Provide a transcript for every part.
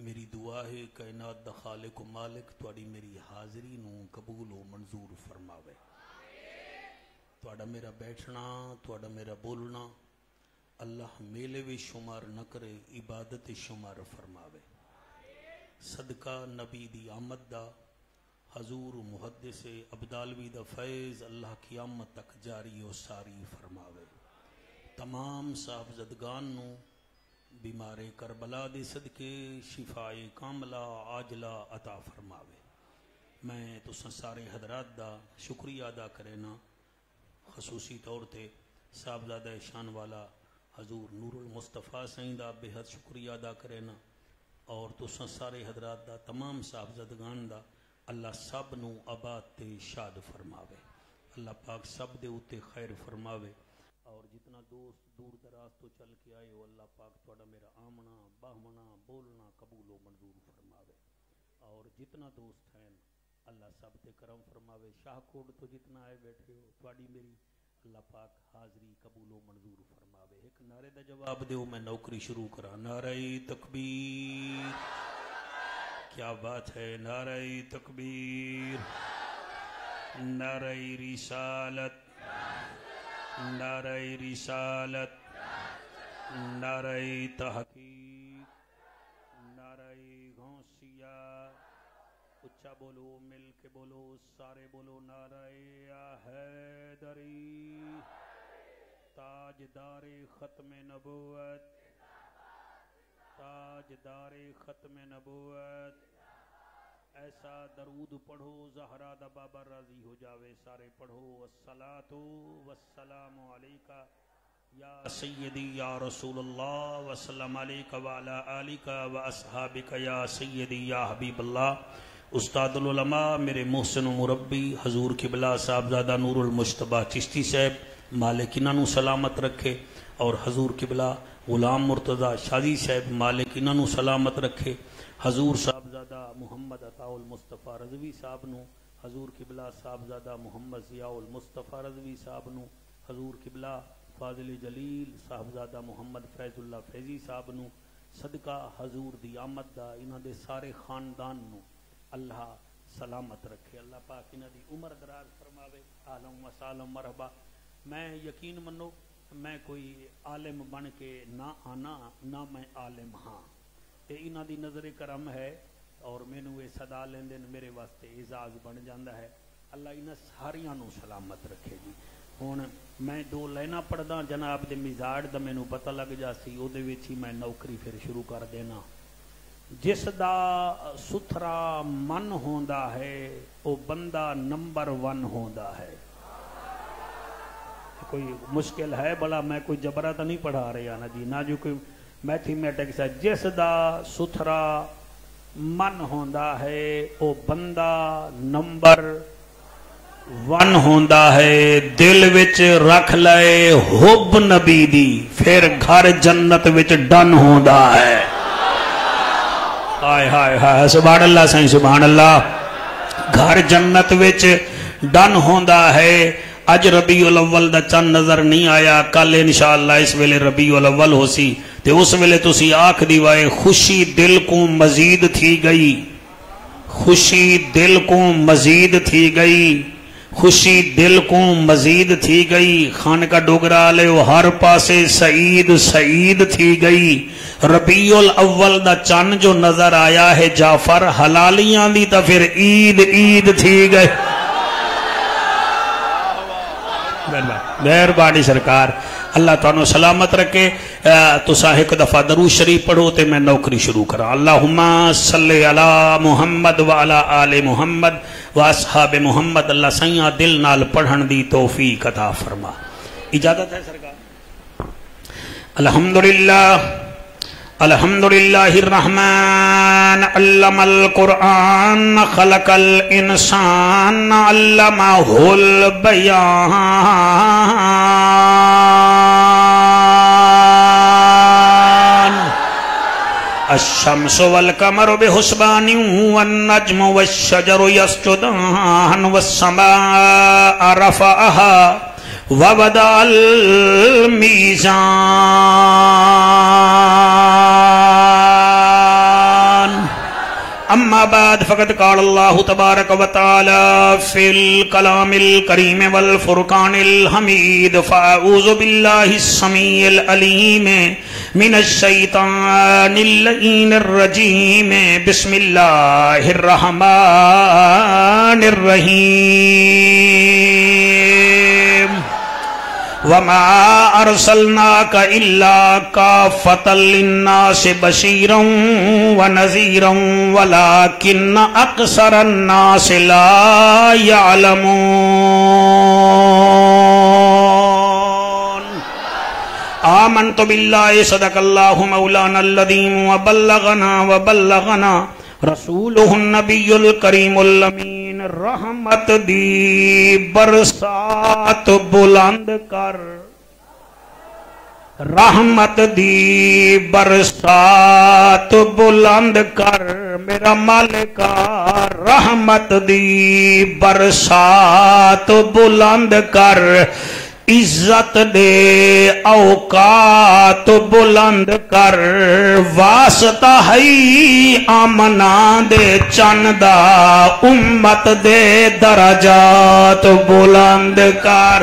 میری دعا ہے کائنات دا خالق و مالک تواڈی میری حاضری نو قبول و منظور فرماوے. تواڈا میرا بیٹھنا تواڈا میرا بولنا اللہ میلے وی شمار نہ کرے، عبادت شمار فرماوے. صدقہ نبی دی آمد دا حضور محدث ابدالوی دا فیض اللہ قیامت تک جاری و ساری فرماوے. تمام صاحبزدگان نو بیمار کربلا دے صدقے شفائے کاملہ عاجلہ عطا فرماوے. میں تساں سارے حضرات دا شکریہ ادا کرینا، خصوصی طور تے صاحبزادہ شان والا حضور نور المصطفیٰ سائیں دا بے حد شکریہ ادا کرینا، اور تساں سارے حضرات دا تمام صاحبزدگان دا اللہ سب نو آباد تے شاد فرماوے. اللہ پاک سب دے اوتے خیر فرماوے. اور جتنا دوست دور دراز تو چل کے آئے ہو اللہ پاک تھوڑا میرا آمنا باہمنا بولنا قبول و منظور فرماوے. اور جتنا دوست ہیں اللہ سب تے کرم فرماوے. شاہ کوٹ تو جتنا آئے بیٹھے ہو تھوڑی میری اللہ پاک حاضری قبول و منظور فرماوے. ایک نعرے دا جواب دیو میں نوکری شروع کرا. نعرہ تکبیر، کیا بات ہے، نعرہ تکبیر، نعرہ رسالت، نعرہ رسالت، نعرہ تحقیق، نعرہ غوثیہ. اچھا بولو، مل کے بولو، سارے بولو. نعرہ حیدری، تاجدار ختم نبوت، تاجدار ختم نبوت. ایسا درود پڑھو زہرا دا بابا راضی ہو جاوے. سارے پڑھو. الصلاۃ والسلام علیکہ یا سیدی یا رسول اللہ، وسلم علیکہ وعلی آلکہ واصحابکہ یا سیدی یا حبیب اللہ. استاد العلماء میرے محسن و مربی حضور قبلہ صاحبزادہ نور المجتبیٰ چشتی صاحب مالک انہاں نو سلامت رکھے، اور حضور قبلہ غلام مرتضی شاذی صاحب مالک انہاں نو سلامت رکھے. حضور صاحبزادہ محمد عطا المصطفیٰ رضوی صاحب نو، حضور قبلہ صاحبزادہ محمد ضیاء المصطفیٰ رضوی صاحب نو، حضور قبلہ فاضل جلیل صاحبزادہ محمد فیض اللہ فیضی صاحب نو، صدقہ حضور دی آمد دا انہاں دے سارے خاندان نو اللہ سلامت رکھے. اللہ پاک انہاں دی عمر دراز فرماوے. اہلاً و سہلاً مرحبا. میں یقین منو میں کوئی عالم بن کے نہ آنا نہ میں عالم ہاں، تے انہاں دی نظر کرم ہے اور مینوں یہ صدا لیندے میرے واسطے اعزاز بن جاندا ہے. اللہ انہاں ساریاں نو سلامت رکھے جی. ہن میں دو لائناں پڑھدا جناب دے مزاج دا مینوں پتہ لگ جا سی، او دے وچ ہی میں نوکری پھر شروع کر دینا. جس دا ستھرا من ہوندا ہے او بندہ نمبر 1 ہوندا ہے. کوئی مشکل ہے بلا میں کوئی جبرا تو نہیں پڑھا رہا نا جی، نہ جو کوئی میتھمیٹکس ہے. جس دا ستھرا من ہوندا ہے او بندہ نمبر 1 ہوندا ہے. دل وچ رکھ لے حب نبی دی پھر گھر جنت وچ ڈن ہوندا ہے. ہائے ہائے ہائے، سبحان اللہ سائیں سبحان اللہ. گھر جنت وچ ڈن ہوندا ہے. اج ربیع الاول دا چند نظر نہیں آیا، کل انشاءاللہ اس ویلے ربیع الاول ہو سی، تے اس ویلے تسی آکھ دیوائے خوشی دل کو مزید تھی گئی، خوشی دل کو مزید تھی گئی، خوشی دل کو مزید تھی گئی. خان کا ڈوگرا لے ہر پاسے سعید سعید تھی گئی. ربیع الاول دا چند جو نظر آیا ہے جعفر حلالیاں دی تا پھر عید عید تھی گئی. مہربانی سرکار، اللہ تعالیٰ سلامت رکھے. تسا ایک دفعہ درود شریف پڑھو تے میں نوکری شروع کرا. اللہم صلی علی محمد وعلی آل محمد واصحاب محمد. اللہ سیاں دل نال پڑھن دی توفیق عطا فرما. اجازت ہے سرکار؟ الحمدللہ الحمدللہ الرحمن علم القرآن خلق الانسان علمہ البیان الشمس والقمر بحسبان والنجم والشجر يسجدان والسماء رفعها ووضع الميزان اما بعد فقد قال اللہ تبارک و تعالی فی الکلام الکریم والفرقان الحمید فاعوذ باللہ السمیع العلیم من الشیطان اللعین الرجیم بسم اللہ الرحمن الرحیم وما ارسلناک الا کافۃ للناس بشیرا ونذیرا ولکن اکثر الناس لا یعلمون آمنت باللہ صدق اللہ مولانا العظیم وبلغنا رسولہ النبی الکریم الامین رحمت دی برسات بلند کر رحمت دی برسات بلند کر میرا مالکا رحمت دی برسات بلند کر عزت دے اوقات بلند کر واسطہ ہے آمنا دے چندہ امت دے درجات بلند کر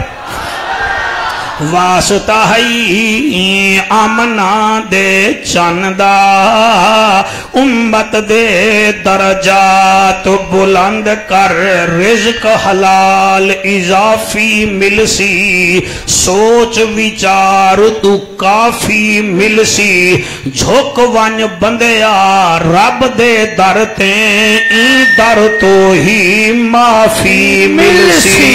واسطہ ہے آمنا دے چندہ امت دے درجات بلند کر رزق حلال اضافی ملسی سوچ وچار تو کافی ملسی جھوک ونج بندیا رب دے در تے در تو ہی معافی ملسی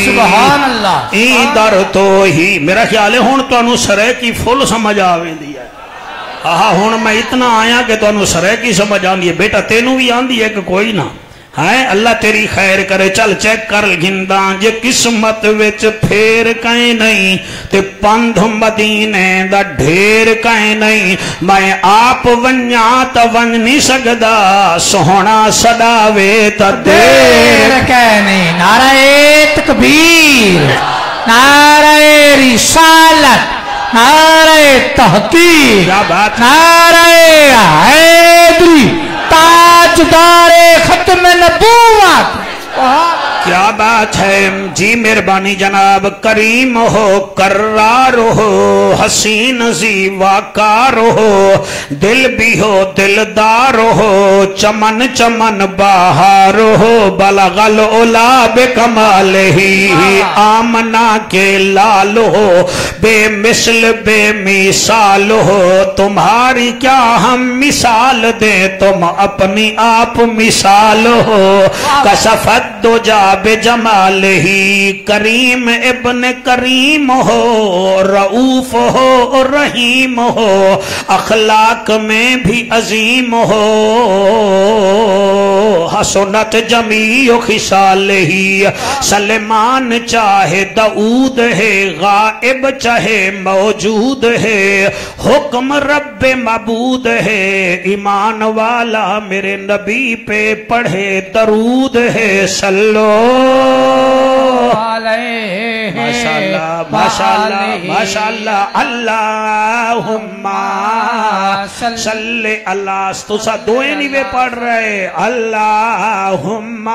سبحان اللہ در تو ہی میرا خیال ہے ہون تو انہوں سرے کی فل سمجھ آویں دیا ہون میں اتنا آیا کہ تو انہوں سرے کی سمجھ آن دیئے بیٹا تینوں بھی آن دیئے کہ کوئی نہ اللہ تیری خیر کرے چل چیک کر گھنداں جے قسمت وچ پھیر کہیں نہیں تے پندھ مدینے دا ڈھیر کہیں نہیں میں آپ ونیا تا ون نہیں سکدا سونا صداوے تا دیر کہیں نہیں نعرہ تکبیر نعرہ رسالت نعرہ تحقیق نعرہ حیدری تاجدار ختم نبوت کیا بات ہے جی مہربانی جناب کریم ہو کرار ہو حسین زی واقار ہو دل بھی ہو دلدار ہو چمن چمن بہار ہو بلغ العلا بکمال ہی آمنا کے لال ہو بے مثل بے مثال ہو تمہاری کیا ہم مثال دیں تم اپنی آپ مثال ہو کشفت دو جا بے جمال ہی کریم ابن کریم ہو رؤوف ہو رحیم ہو اخلاق میں بھی عظیم ہو حسنت جمیع خصال ہی سلیمان چاہے داؤد ہے غائب چاہے موجود ہے حکم رب معبود ہے ایمان والا میرے نبی پہ پڑھے درود ہے سلو ماشاءاللہ ماشاءاللہ ماشاءاللہ اللہم صلی اللہ تو سا دوئے نہیں بے پڑھ رہے اللہم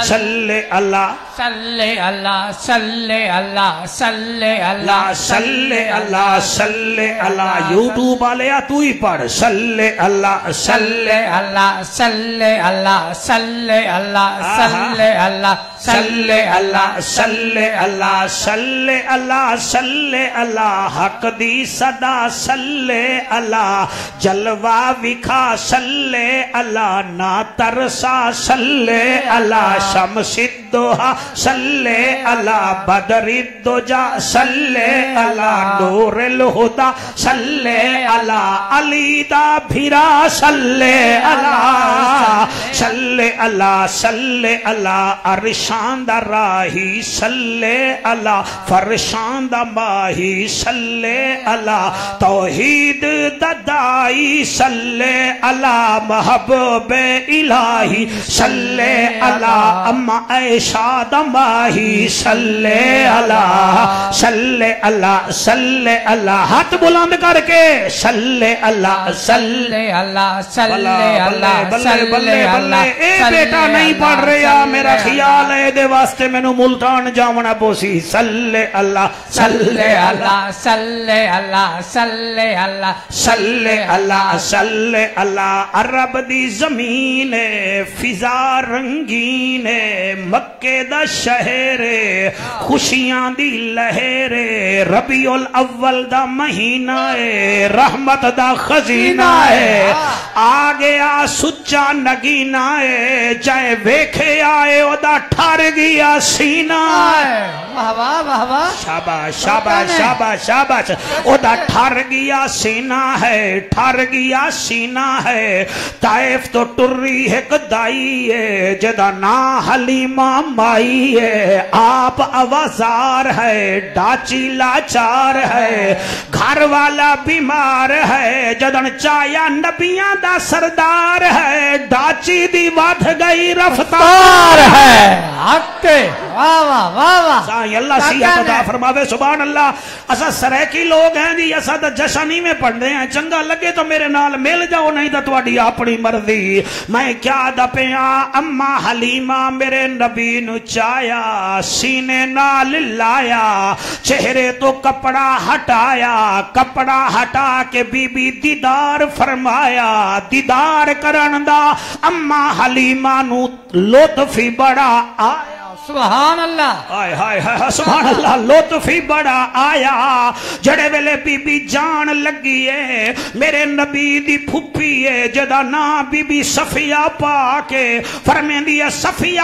صلی اللہ صلی اللہ صلی اللہ صلی اللہ صلی اللہ صلی اللہ یوٹیوب والے تو ہی پڑھ صلی اللہ صلی اللہ صلی اللہ صلی اللہ صلی اللہ صلی اللہ صلی اللہ صلی اللہ صلی اللہ حق دی صدا صلی اللہ جلوہ وکھا صلی اللہ نا ترسا صلی اللہ شمس الدوحہ صلی اللہ بدر الدجا صلی اللہ نور الہدا صلی اللہ علی دا بھیرا صلی اللہ صلی اللہ صلی اللہ ارشان دا راہی صلی اللہ فرشان دا ماہی صلی اللہ توحید دا دائی صلی اللہ محبوب الہی صلی اللہ اما عائشہ دا دماہی صلی اللہ صلی اللہ صلی اللہ ہاتھ بلند کر کے صلی اللہ صلی اللہ صلی اللہ بلے بلے بلے اے بیٹا نہیں پڑھ رہا میرا خیال ہے دے واسطے میں نو ملتان جامنا پوسی صلی اللہ صلی اللہ صلی اللہ صلی اللہ صلی اللہ صلی اللہ عرب دی زمین فضا رنگین مکے دا شہر خوشیاں دی لہر ربیع الاول دا مہینہ رحمت دا خزینہ آ گیا سچا نگینہ چاہے ویکھے آئے او دا ٹھار گیا سینہ شاباش شاباش شاباش شاباش او دا ٹھار گیا سینہ ہے ٹھار گیا سینہ ہے طائف تو ٹری ایک دائی ہے جدا نا حلیمہ مائی ہے آپ آوازار ہے ڈاچی لاچار ہے گھر والا بیمار ہے جدن چایا نبیاں دا سردار ہے ڈاچی دی ودھ گئی رفتار ہے حق واہ واہ واہ واہ اللہ صحت عطا فرماوے سبحان اللہ اسا سریکی لوگ ہیں جی اسا تا جشنی میں پڑھنے ہیں چنگا لگے تو میرے نال مل جاؤ نہیں تو تواڈی اپنی مرضی میں کیا دپیاں اما حلیمہ میرے نبی نو چایا سینے نال لایا چہرے تو کپڑا ہٹا کے بی بی دیدار فرمایا دیدار کرن دا اما حلیمہ نو لطفی بڑا آیا سبحان اللہ آئے ہائے ہائے سبحان اللہ لطفی بڑا آیا جڑے ویلے بی بی جان لگی ہے میرے نبی دی پھپی ہے جدا نا بی بی صفیہ پاکے فرمین دیا صفیہ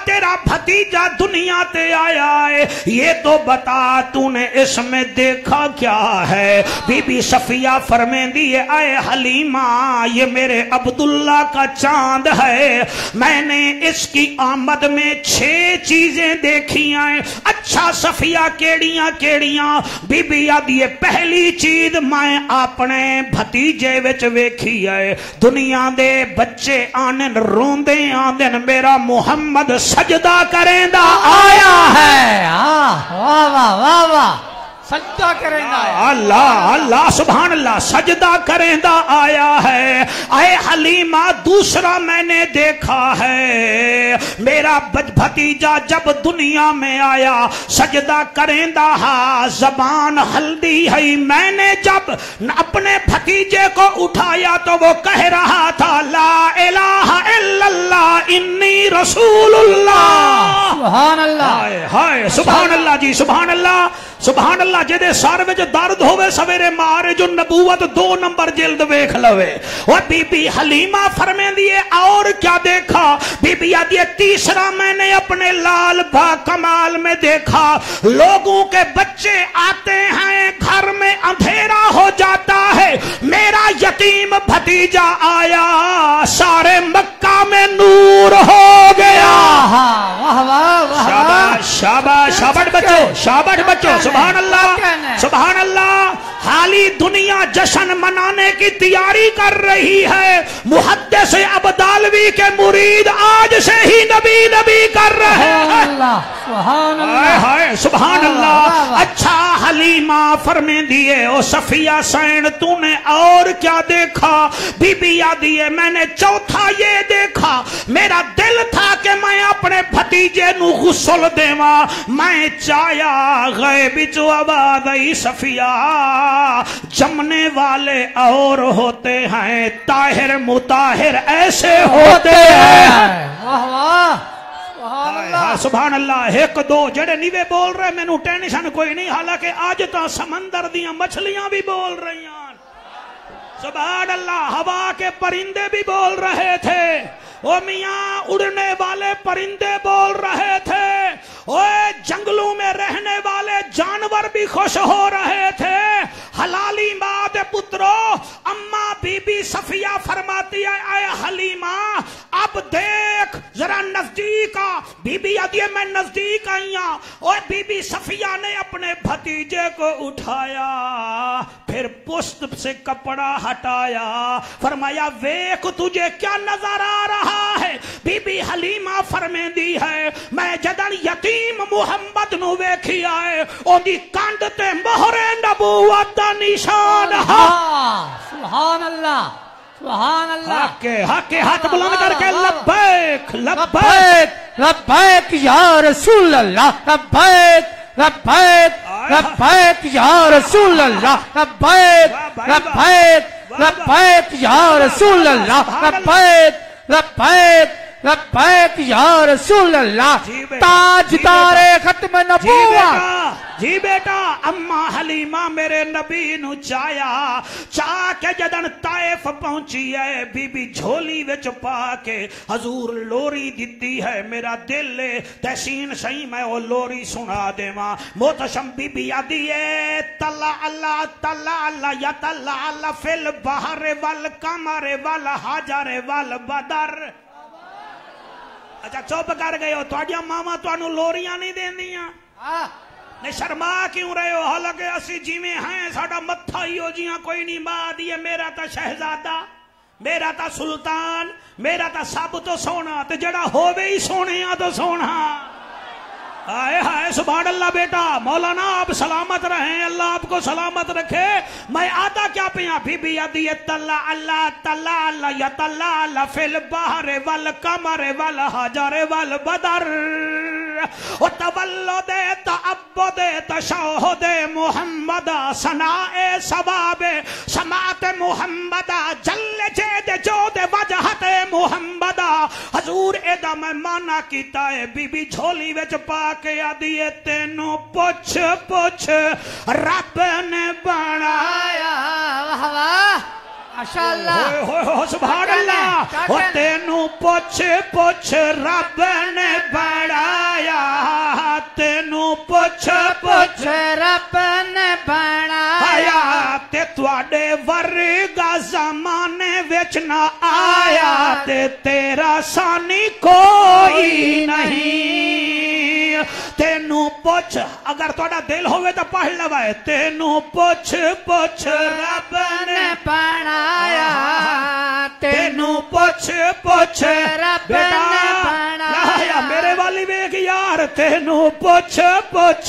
تیرا بھتیجا دنیا تے آیا ہے یہ تو بتا تو نے اس میں دیکھا کیا ہے بی بی صفیہ فرمین دیا اے حلیمہ یہ میرے عبداللہ کا چاند ہے میں نے اس کی آمد میں 6 چیزیں دیکھی ہیں اچھا صفیہ کیڑیاں بی بی آدھی پہلی چیز میں اپنے بھتیجے وچ ویکھی ہے دنیا دے بچے آنن روندے آندن میرا محمد سجدہ کریں دا آیا ہے واہ واہ واہ واہ سجدہ کریں دا اللہ اللہ سبحان اللہ سجدہ کریں دا آیا ہے اے حلیمہ دوسرا میں نے دیکھا ہے میرا بھتیجا جب دنیا میں آیا سجدہ کریں دا زبان ہلدی ہے میں نے جب اپنے بھتیجے کو اٹھایا تو وہ کہہ رہا تھا لا الہ الا اللہ انی رسول اللہ سبحان اللہ ہائے ہائے سبحان اللہ جی سبحان اللہ جدے سار وچ درد ہوئے سویرے مارے جو نبوت 2 نمبر جلد ویکھ لوے اور بی بی حلیمہ فرمین دیئے اور کیا دیکھا بی بی آدھیے تیسرا میں نے اپنے لال با کمال میں دیکھا لوگوں کے بچے آتے ہیں گھر میں اندھیرا ہو جاتا ہے میرا یتیم بھتیجا آیا سارے مکہ میں نور ہو گیا شاباش شاباش بچو سبحان اللہ حالی دنیا جشن منانے کی تیاری کر رہی ہے محدث عبدالوی کے مرید آج سے ہی نبی کر رہے ہیں سبحان اللہ اچھا حلیمہ فرمین دیئے او صفیہ سین تو نے اور کیا دیکھا بی بی آدھیے میں نے چوتھا یہ دیکھا میرا دل تھا کہ میں اپنے بھتیجے نو غسل دیوا میں چایا غیب جو آواز آئی صفیہ جمنے والے اور ہوتے ہیں طاہر مطاہر ایسے ہوتے ہیں سبحان اللہ 1 2 جڑے نیوے بول رہے میں نو ٹینشن کوئی نہیں حالانکہ آج تا سمندر دیاں مچھلیاں بھی بول رہی ہیں سبحان اللہ ہوا کے پرندے بھی بول رہے تھے او میاں اڑنے والے پرندے بول رہے تھے اوے جنگلوں میں رہنے والے جانور بھی خوش ہو رہے تھے حلالی ماں دے پترو اما بی بی صفیہ فرماتی ہے اے حلیمہ اب دیکھ ذرا نزدیک آ بی بی آدھی میں نزدیک آئیاں اوے بی بی صفیہ نے اپنے بھتیجے کو اٹھایا پھر پشت سے کپڑا ہٹایا فرمایا ویکھ تجھے کیا نظر آ رہا ہے بی بی حلیمہ فرمیندی ہے میں جدن یتیم محمد نو ویکھیا ہے اون دی کانڈ تے مہر نبوت دا نشان ہے سبحان اللہ سبحان اللہ حق ہاتھ بلند کر کے لبیک لبیک لبیک یا رسول اللہ لبیک لبیک لبیک یا رسول اللہ لبیک لبیک لبیک یا رسول اللہ لبیک لبیک لبیک یا رسول اللہ تاجدار ختم نبوت جی بیٹا اماں حلیمہ میرے نبی نو چاہ کے جدن طائف پہنچی ہے بی بی جھولی وچ پا کے حضور لوری دیتی ہے میرا دل تحسین سہی میں وہ لوری سنا دے ماں محتشم بی بی آدھی ہے تلا اللہ یا تلا اللہ فی البحر والقمر والحجر والبدر اچھا چوپ کر گئے ہو تواڈیاں ماما تانوں لوریاں نہیں دیندیاں نے شرما کیوں رہے ہو حالانکہ اسی جیویں ہیں ساڈا متھا ہی ہو جیاں کوئی نہیں ماں دی میرا تا شہزادہ میرا تا سلطان میرا تا سب تو سونا تے جڑا ہووے ہی سونے آ تو سونا آئے ہائے سبحان اللہ بیٹا مولانا آپ سلامت رہیں اللہ آپ کو سلامت رکھے میں آتا کیا پیا بی بی آدھی تلا اللہ یا تلا اللہ فی البحر والقمر والحجر والبدر وتولد تعبد تشہد محمد ثناء ثواب سماعت محمد جل جید جود وجہت محمد حضور ادا میں مانا کیتا ہے بی بی جھولی وچ پا کے آدھی تینوں پوچھ رب نے بنایا ماشاءاللہ سبحان اللہ تینوں پوچھ رب نے بنایا تینوں پوچھ رب نے بنایا تے تواڈے ورگا زمانے وچ نہ آیا تے تیرا ثانی کوئی نہیں تینوں پوچھ اگر تواڈا دل ہوئے تو پڑھ لوائے تینوں پوچھ رب نے بنایا تینوں پوچھ رب نے بنایا میرے والی ویکھ یار تینوں پوچھ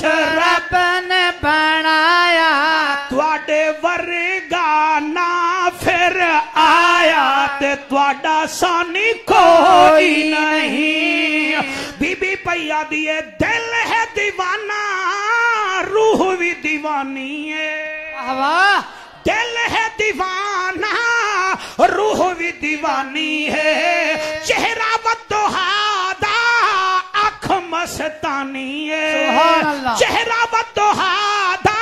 رب نے بنایا تواڈے ورگا نہ پھر آیا تے تواڈا ثانی کوئی نہیں بی بی پیا دیے دل ہے دیوانہ روح بھی دیوانی ہے دل ہے دیوانہ روح بھی دیوانی ہے چہرہ والضحیٰ دا آنکھ مستانی ہے چہرہ والضحیٰ دا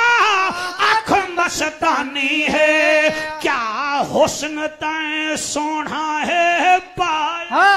آنکھ مستانی ہے کیا حسن تائیں سونا ہے پایا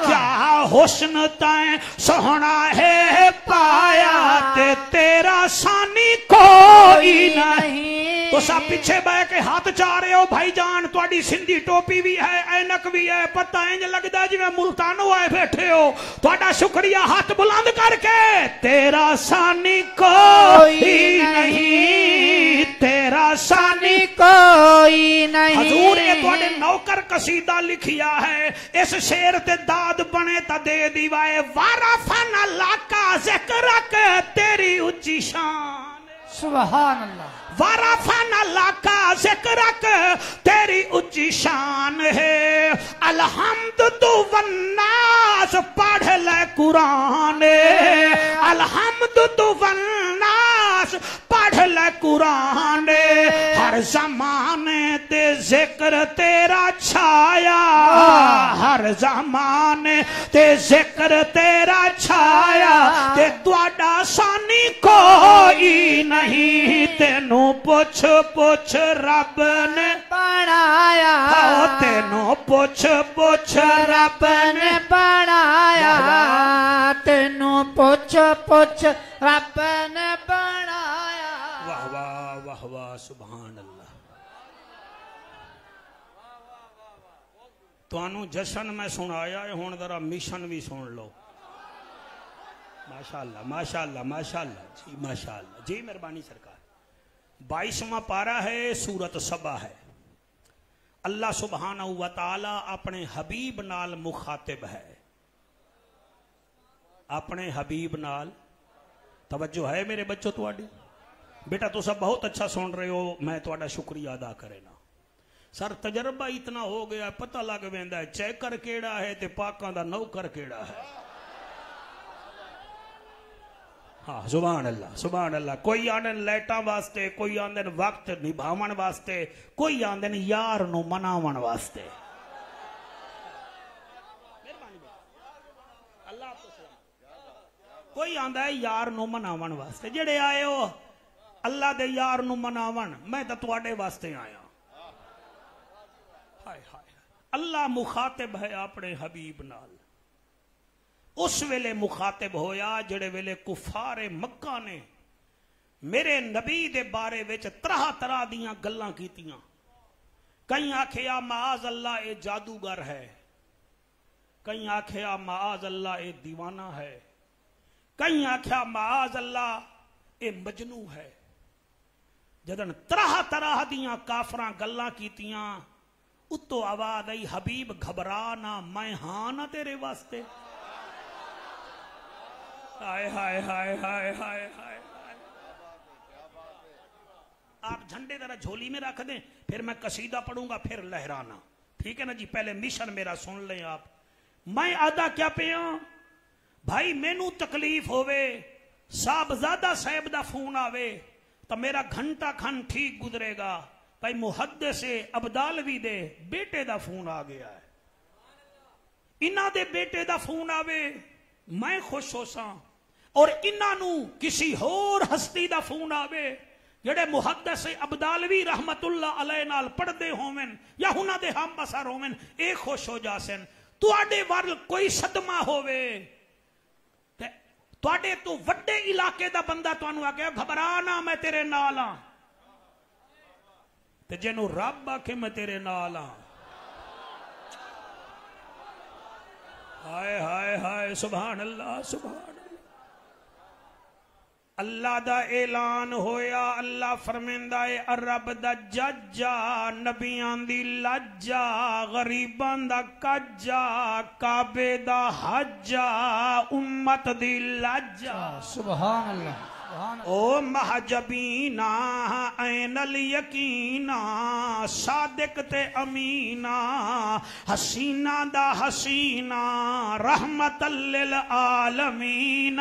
کیا حسن تائیں سونا ہے پایا تے تیرا ثانی کوئی نہیں تو سب پیچھے بہ کے ہاتھ چاہ رہے ہو بھائی جان تواڈی سندھی ٹوپی بھی ہے اینک بھی ہے پتہ انج لگدا جویں ملتانوں آئے بیٹھے ہو تواڈا شکریہ ہاتھ بلند کر کے تیرا ثانی کوئی نہیں تیرا ثانی کوئی نہیں حضور یہ تواڈے نوکر قصیدہ لکھیا ہے اس شعر تے داد بنے تا دے دیوائے وارفن لاکا ذکرک تیری اونچی شان سبحان اللہ وارفن لاکا ذکرک تیری اونچی شان ہے الحمد تو والناس پڑھ لے قرآن الحمد تو والناس پڑھ لے قرآن ہر زمانے تے ذکر تیرا چھایا ہر زمانے تے ذکر تیرا چھایا تے تواڈا ثانی کوئی نہیں تینوں پوچھ رب نے بنایا تینوں پوچھ رب نے بنایا تینوں پوچھ رب نے بنایا واہ واہ واہ واہ سبحان اللہ تانوں جشن میں سنایا ہے ہن ذرا مشن بھی سن لو ماشاءاللہ ماشاءاللہ ماشاءاللہ جی ماشاءاللہ جی مہربانی سرکار 22واں پارہ ہے سورت سبا ہے اللہ سبحانہ و تعالی اپنے حبیب نال مخاطب ہے. اپنے حبیب نال توجہ ہے میرے بچوں تواڈی؟ بیٹا تو سب بہت اچھا سن رہے ہو، میں تواڈا شکریہ ادا کرے نا. سر تجربہ اتنا ہو گیا پتہ لگ ویندا ہے چیکر کیڑا ہے تے پاکاں دا نوکر کیڑا ہے. ہاں سبحان اللہ سبحان اللہ. کوئی آندن لائٹاں واسطے، کوئی آندن وقت نبھاون واسطے، کوئی آندن یار نو مناون واسطے. کوئی آندا ہے یار نو مناون واسطے. جڑے آئے ہو اللہ دے یار نو مناون، میں تو تواڈے واسطے آیا. ہائے ہائے اللہ مخاطب ہے اپنے حبیب نال. اس ویلے مخاطب ہویا جڑے ویلے کفار مکہ نے میرے نبی دے بارے وچ طرح طرح دیاں گلاں کیتیاں. کئی آکھیا معاذ اللہ اے جادوگر ہے، کئی آکھیا معاذ اللہ اے دیوانہ ہے، کئی آکھیا معاذ اللہ اے مجنو ہے. جدن طرح طرح دیاں کافراں گلاں کیتیاں اتو آواز آئی حبیب گھبرا نہ، میں ہاں نہ تیرے واسطے. ہائے ہائے ہائے ہائے ہائے ہائے. آپ جھنڈے ذرا جھولی میں رکھ دیں، پھر میں قصیدہ پڑھوں گا پھر لہرانا، ٹھیک ہے نا جی؟ پہلے مشن میرا سن لیں آپ. میں آدھا کیا پیا بھائی، مینو تکلیف ہوئے صاحبزادہ صاحب دا فون آوے تو میرا گھنٹہ کھن ٹھیک گزرے گا. بھائی محدث ابدالوی دے بیٹے دا فون آ گیا ہے، انہاں دے بیٹے دا فون آوے میں خوش ہو ساں، اور انہاں نو کسی ہور ہستی دا فون آوے جڑے محدث ابدالوی رحمت اللہ علیہ نال پڑھدے ہومن یا انہاں دے ہم بسر ہومن، اے خوش ہو جاسن. تواڈے ور کوئی صدمہ ہووے، تواڈے تو وڈے علاقے دا بندہ تانوں آکھے گھبرا نہ میں تیرے نال ہاں، تے جنوں رب آکھے میں تیرے نال ہاں. ہائے ہائے ہائے سبحان اللہ سبحان اللہ. اللہ دا اعلان ہویا، اللہ فرمیندا ہے رب دا ججا، نبیاں دی لجا، غریباں دا کجا، کعبے دا حجا، امت دی لجا. سبحان اللہ. او محجبینا این الیقینا، صادق تے امینا، حسینہ دا حسینہ، رحمت للعالمین.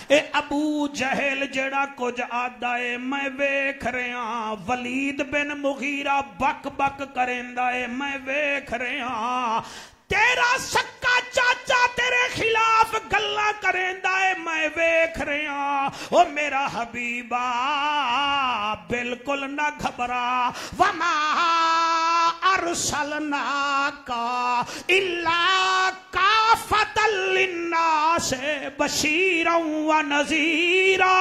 اے ابو جہل جڑا کچھ آدھا ہے میں ویکھ رہا، ولید بن مغیرہ بک بک کریندا ہے میں ویکھ رہا، تیرا سکا چاچا تیرے خلاف گلا کریندا ہے میں ویکھ رہا. او میرا حبیبا بالکل نہ گھبرا، وما ارسلناک الا کافۃ للناس بشیرا ونذیرا.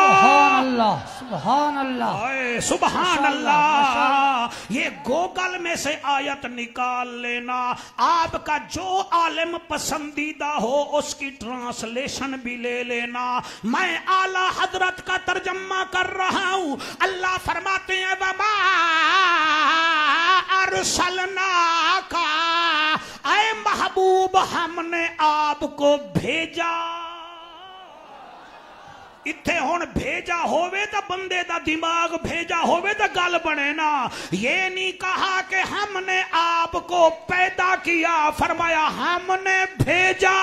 سبحان اللہ سبحان اللہ سبحان اللہ. یہ گوگل میں سے آیت نکال لینا، آپ کا جو عالم پسندیدہ ہو اس کی ٹرانسلیشن بھی لے لینا. میں اعلی حضرت کا ترجمہ کر رہا ہوں. اللہ فرماتے ہیں وما ارسلناک، اے محبوب ہم نے آپ کو بھیجا. اتھے ہون بھیجا ہوئے تا بندے دا دماغ بھیجا ہوئے تا گل بنے نا. یہ نہیں کہا کہ ہم نے آپ کو پیدا کیا، فرمایا ہم نے بھیجا.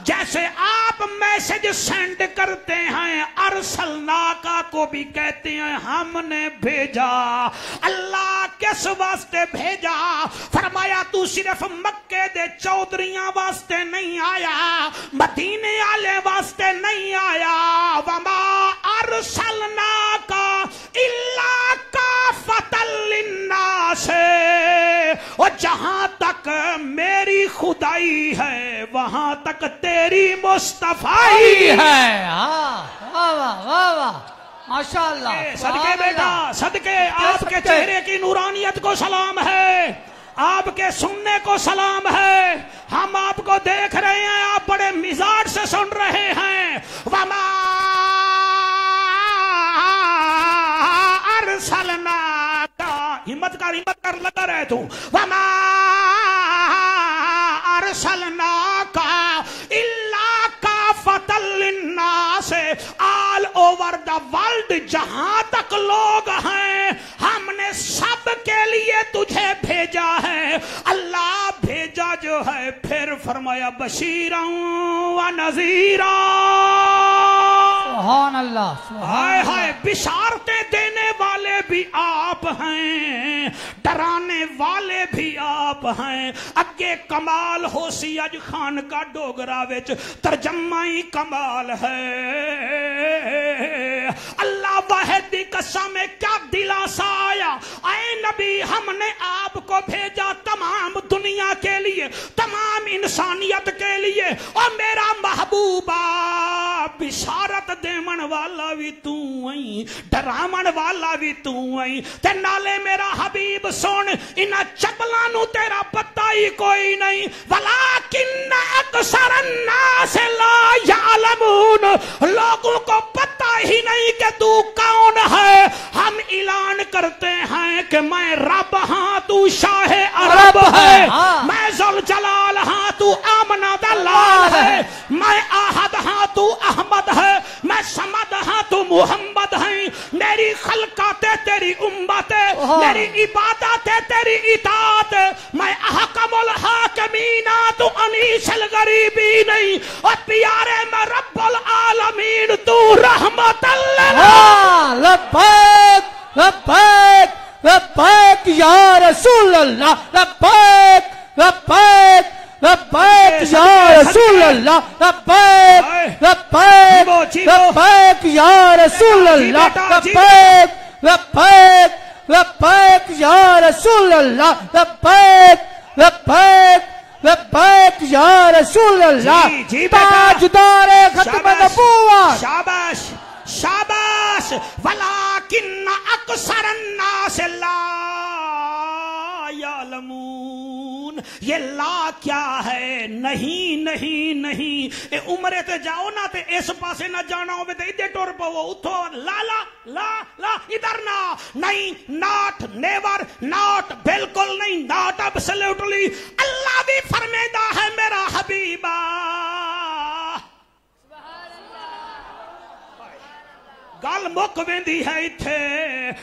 جیسے آپ میسج سینڈ کرتے ہیں، ارسلناکا کو بھی کہتے ہیں ہم نے بھیجا. اللہ کس واسطے بھیجا؟ فرمایا تو صرف مکے دے چودھریاں واسطے نہیں آیا، مدینے والے واسطے نہیں آیا. وما ارسلناک الا کافۃ للناس. اور جہاں تک میری خدائی ہے وہاں تک تیری مصطفی ہے. واہ واہ واہ واہ ماشاءاللہ. صدقے بیٹا صدقے آپ کے چہرے کی نورانیت کو سلام ہے، آپ کے سننے کو سلام ہے. ہم آپ کو دیکھ رہے ہیں، آپ بڑے مزاج سے سن رہے ہیں. وما ارسلنا ہمت کر لگا رہے تو وما ارسلناک الا کافۃ للناس آل اوور دا ورلڈ جہاں تک لوگ ہیں ہم نے سب کے لیے تجھے بھیجا ہے اللہ بھیجا جو ہے پھر فرمایا بشیرا و نذیرا سبحان اللہ ہائے ہائے بشارتیں دینے والے بھی آپ ہیں ڈرانے والے بھی آپ ہیں اگے کمال ہو سی اج خان کا ڈوگرا وچ ترجمہ ہی کمال ہے اللہ واحد دی قسم ہے کیا دلاسا آیا اے نبی ہم نے آپ کو بھیجا تمام دنیا کے لیے تمام انسانیت کے لیے اور میرا محبوبہ بشارت دیمن والا بھی تو آئی ڈرامن والا بھی تو آئی تے نالے میرا حبیب سن انہاں چپلانو تیرا پتہ ہی کوئی نہیں ولیکن اکثر الناس لا یعلمون لوگوں کو پتہ ہی نہیں کہ تو کون ہے ہم اعلان کرتے ہیں کہ میں رب ہاں تو شاہ عرب ہے میں ذوالجلال ہاں تو آمنہ دلال ہے میں آہد ہاں تو احمد ہے میں سمد ہاں تو محمد ہے میری خلقات تیری امت میری عبادت تیری اطاعت میں احکم الحاکمین تو انیس الغریبی نہیں اور پیارے میں رب العالمین تو رحمت اللہ لبیک لبیک لبیک یا رسول اللہ لبیک لبیک لبیک یا رسول اللہ لبیک لبیک لبیک یا رسول اللہ لبیک لبیک لبیک یا رسول اللہ لبیک لبیک لبیک یا رسول اللہ تاجدار ختم نبوت شاباش شاباش ولیکن اکثر الناس لا یعلمون یہ لا کیا ہے نہیں نہیں نہیں اے عمرے تے جاؤ نا تے اس پاسے نہ جانا ہوئے تے ادھے ٹور پاو اتھو لا لا لا لا ادھر نہ نہیں ناٹ نیور ناٹ بالکل نہیں ناٹ ابسلیوٹلی اللہ بھی فرمیدہ ہے میرا حبیبہ گل مک ویندی ہے ایتھے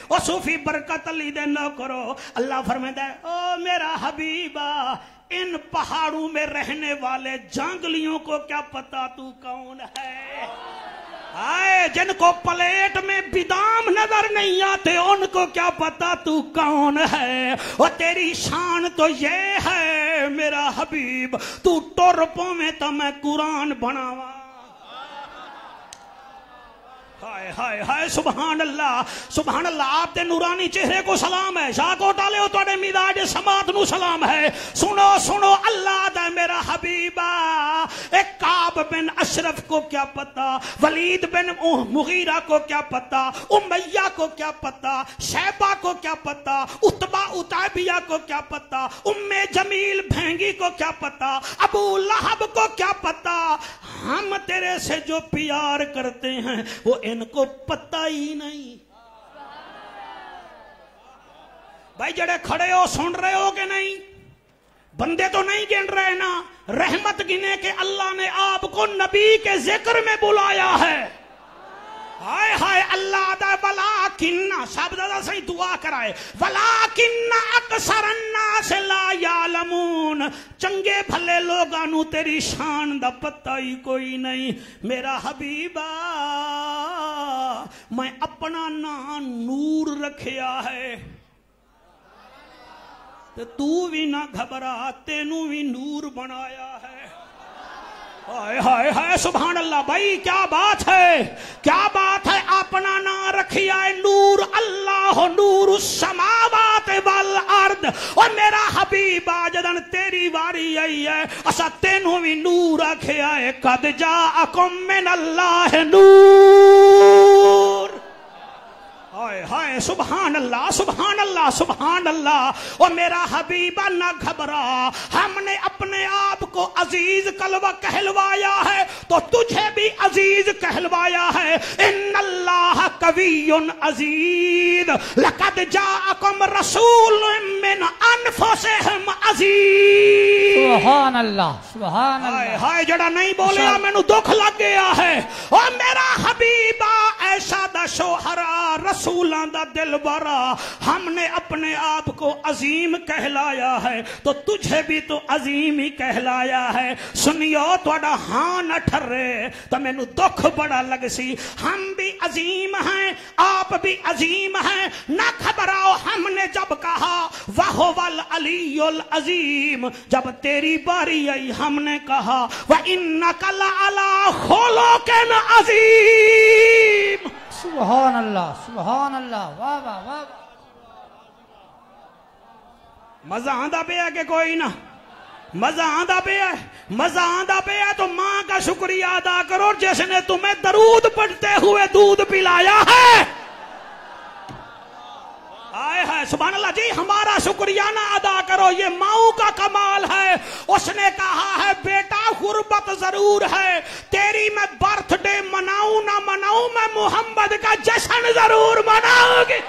او صوفی برکت علی دے نہ کرو اللہ فرمائے او میرا حبیبہ ان پہاڑوں میں رہنے والے جنگلیوں کو کیا پتا تو کون ہے آئے جن کو پلیٹ میں بادام نظر نہیں آتے ان کو کیا پتا تو کون ہے اور تیری شان تو یہ ہے میرا حبیب تو ٹورپوں میں تو میں قرآن بناوا ہائے ہائے ہائے سبحان اللہ آپ تے نورانی چہرے کو سلام ہے شاہ کو ٹالے ہو توڑے مزاج سماعت نو سلام ہے سنو سنو اللہ دا میرا حبیبہ ایک کعب بن اشرف کو کیا پتا ولید بن مغیرہ کو کیا پتا امیہ کو کیا پتا شیبہ کو کیا پتا اتبا اتابیہ کو کیا پتا ام جمیل بھینگی کو کیا پتا ابو لہب کو کیا پتا ہم تیرے سے جو پیار کرتے ہیں وہ ان کو پتہ ہی نہیں بھائی جڑے کھڑے ہو سن رہے ہو کہ نہیں بندے تو نہیں گن رہے نا رحمت گنے کہ اللہ نے آپ کو نبی کے ذکر میں بلایا ہے ہائے ہائے اللہ دا ولیکن سب دادا صحیح دعا کرائے ولیکن اکثر الناس لا یعلمون چنگے بھلے لوگانو تیری شان دا پتہ ہی کوئی نہیں میرا حبیبہ میں اپنا نام نور رکھیا ہے تو بھی نہ گھبرا تینوں بھی نور بنایا ہے ہائے ہائے ہائے سبحان اللہ بھائی کیا بات ہے اپنا نام رکھیا ہے نور اللہ نور السماوات والارض اور میرا حبیب جدن تیری واری آئی ہے اسا تینوں بھی نور رکھیا ہے قد جاءکم من اللہ نور ہائے ہائے سبحان اللہ سبحان اللہ سبحان اللہ۔ او میرا حبیبہ نہ گھبرا، ہم نے اپنے آپ کو عزیز کہلوایا ہے تو تجھے بھی عزیز کہلوایا ہے۔ ان اللہ قوی عزیز لقد جاءکم رسول من انفسہم عزیز۔ سبحان اللہ سبحان ہائے اللہ۔ ہائے جڑا نہیں بولیا مینوں دکھ لگ گیا ہے۔ او میرا حبیبہ ایسا دا شوہرا رسولاں دا دل برا، ہم نے اپنے آپ کو عظیم کہلایا ہے تو تجھے بھی تو عظیم ہی کہلایا ہے۔ سنیو تھوڑا ہاں نہ ٹھرے تو مینو دکھ بڑا لگ سی۔ ہم بھی عظیم ہیں، آپ بھی عظیم ہیں، نہ گھبراؤ۔ ہم نے جب کہا وَهُوَ الْعَلِيُّ الْعَظِيمُ، جب تیری باری آئی ہم نے کہا وَإِنَّكَ لَعَلَىٰ خُلُقٍ عَظِيمٍ۔ سبحان اللہ سبحان اللہ، واہ واہ واہ۔ مزہ آندہ پہ ہے کہ کوئی نہ؟ مزہ آندہ پہ ہے؟ مزہ آندہ پہ ہے تو ماں کا شکریہ ادا کرو جس نے تمہیں درود پڑھتے ہوئے دودھ پلایا ہے۔ آئے ہے سبحان اللہ جی، ہمارا شکریہ نہ ادا کرو، یہ ماؤں کا کمال ہے۔ اس نے کہا ہے بیٹا غربت ضرور ہے، تیری میں برتھ ڈے مناؤں نہ مناؤں، میں محمد کا جشن ضرور مناؤں گی۔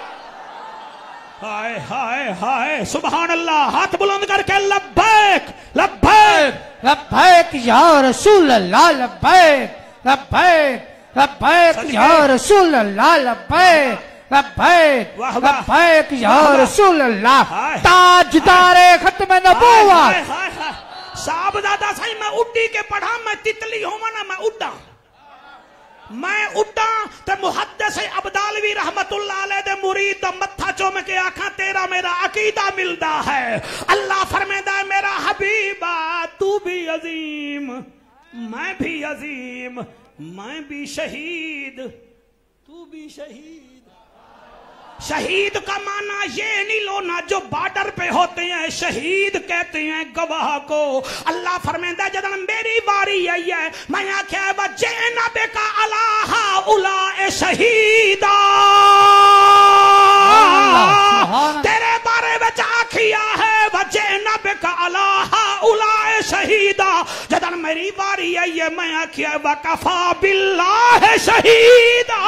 ہائے ہائے ہائے سبحان اللہ، ہاتھ بلند کر کے لبیک لبیک لبیک یا رسول اللہ، لبیک لبیک لبیک یا رسول اللہ، لبیک لبیک لبیک یا رسول اللہ، تاجدار ختم نبوت۔ صاحب دادا صحیح میں اڈی کے پڑھا، میں تتلی ہوں نا میں اڈا، میں اڈا تے محدث ابدالوی رحمت اللہ علیہ دے مرید دا متھا چوم کے آکھاں تیرا میرا عقیدہ ملدا ہے۔ اللہ فرمیدا ہے میرا حبیبہ تو بھی عظیم، میں بھی عظیم، میں بھی شہید، تو بھی شہید۔ شہید کا معنی یہ نہیں لونا جو بارڈر پہ ہوتے ہیں، شہید کہتے ہیں گواہ کو۔ اللہ فرمائندا ہے جدن میری باری آئی ہے میں آکھیا وجئنا بک علی ہؤلاء شہیدا، تیرے بارے وچ آکھیا ہے وجئنا بک علی ہؤلاء شہیدا، جدن میری باری آئی ہے میں آکھیا وکفا باللہ شہیدا۔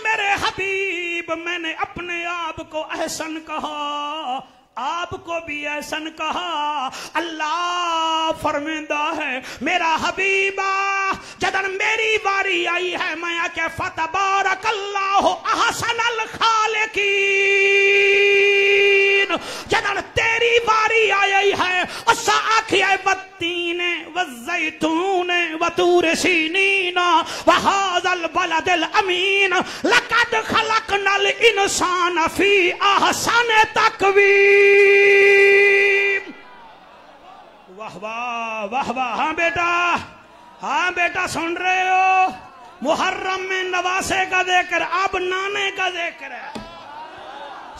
میرے حبیب میں نے اپنے آپ کو احسن کہا، آپ کو بھی احسن کہا۔ اللہ فرماتا ہے میرا حبیبہ جدن میری باری آئی ہے میں کہ فتبارک اللہ احسن الخالقین، جدن تیری باری آئی ہے اسا آکھیا والتین والزیتون وطور سینین وہذا البلد الامین لقد خلقنا الانسان فی احسن تقویم۔ واہ واہ واہ واہ، ہاں بیٹا سن رہے ہو؟ محرم میں نواسے کا ذکر، اب نانے کا ذکر ہے۔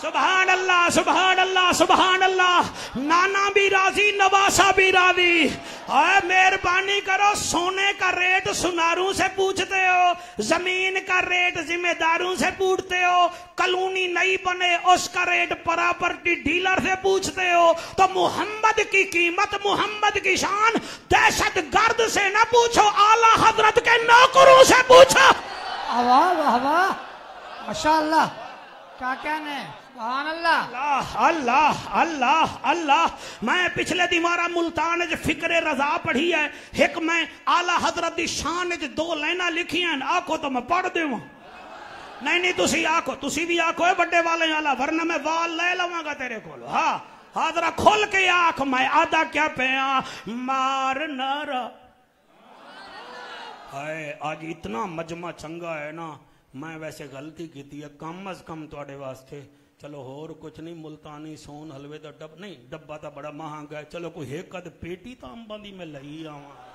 سبحان اللہ سبحان اللہ سبحان اللہ، نانا بھی راضی نواسا بھی راضی۔ اے مہربانی کرو، سونے کا ریٹ سناروں سے پوچھتے ہو، زمین کا ریٹ ذمہ داروں سے پوچھتے ہو، کلونی نہیں بنے اس کا ریٹ پراپرٹی ڈیلر سے پوچھتے ہو، تو محمد کی قیمت محمد کی شان دہشت گرد سے نہ پوچھو، اعلیٰ حضرت کے نوکروں سے پوچھو۔ واہ واہ واہ، ماشاءاللہ، کیا کہنے، سبحان اللہ اللہ اللہ اللہ۔ میں پچھلے دیوارہ ملتان فکر رضا پڑھی ہے، ایک میں اعلیٰ حضرت دی شان دو لائنہ لکھی ہیں، آکھو تو میں پڑھ دوں۔ نہیں تسی آکھو، تسی بھی آکھو ہے بڑے والے والا، ورنہ میں وال لے لواں گا تیرے کولو۔ ہاں حاضرہ کھول کے آکھ، میں آدھا کیا پیا مار نارا۔ آج اتنا مجمع چنگا ہے نا، میں ویسے غلطی کی ہے، کم از کم توڑے واسطے چلو اور کچھ نہیں، ملتانی سون حلوے دا ڈب نہیں، ڈبا تا بڑا مہنگا ہے، چلو کوئی ایک قد پیٹی تا امباندی میں لئی آواں۔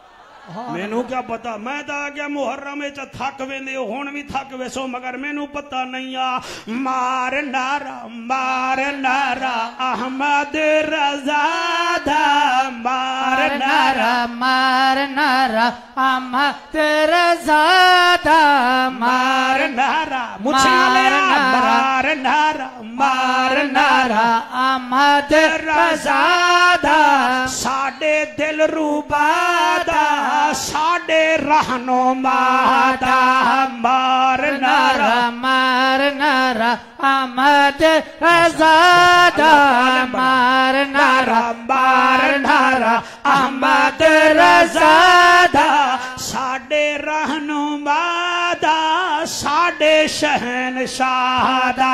مینوں کیا پتا، میں تا آگیا محرم چا تھک ویندے ہو، ہون بھی تھک ویسو، مگر مینوں پتا نہیں آ۔ مار نارا احمد رضا دا مار نارا مار نارا احمد رضا دا مار نارا مجھے لیا مار نارا مار نارا احمد رضا دا ساڈے دل روبا دا ساڈے رہنما دا مار نارا مار نارا احمد رضا دا مار نارا مار نارا احمد رضا دا ساڈے رہنما دا ساڈے شہنشاہ دا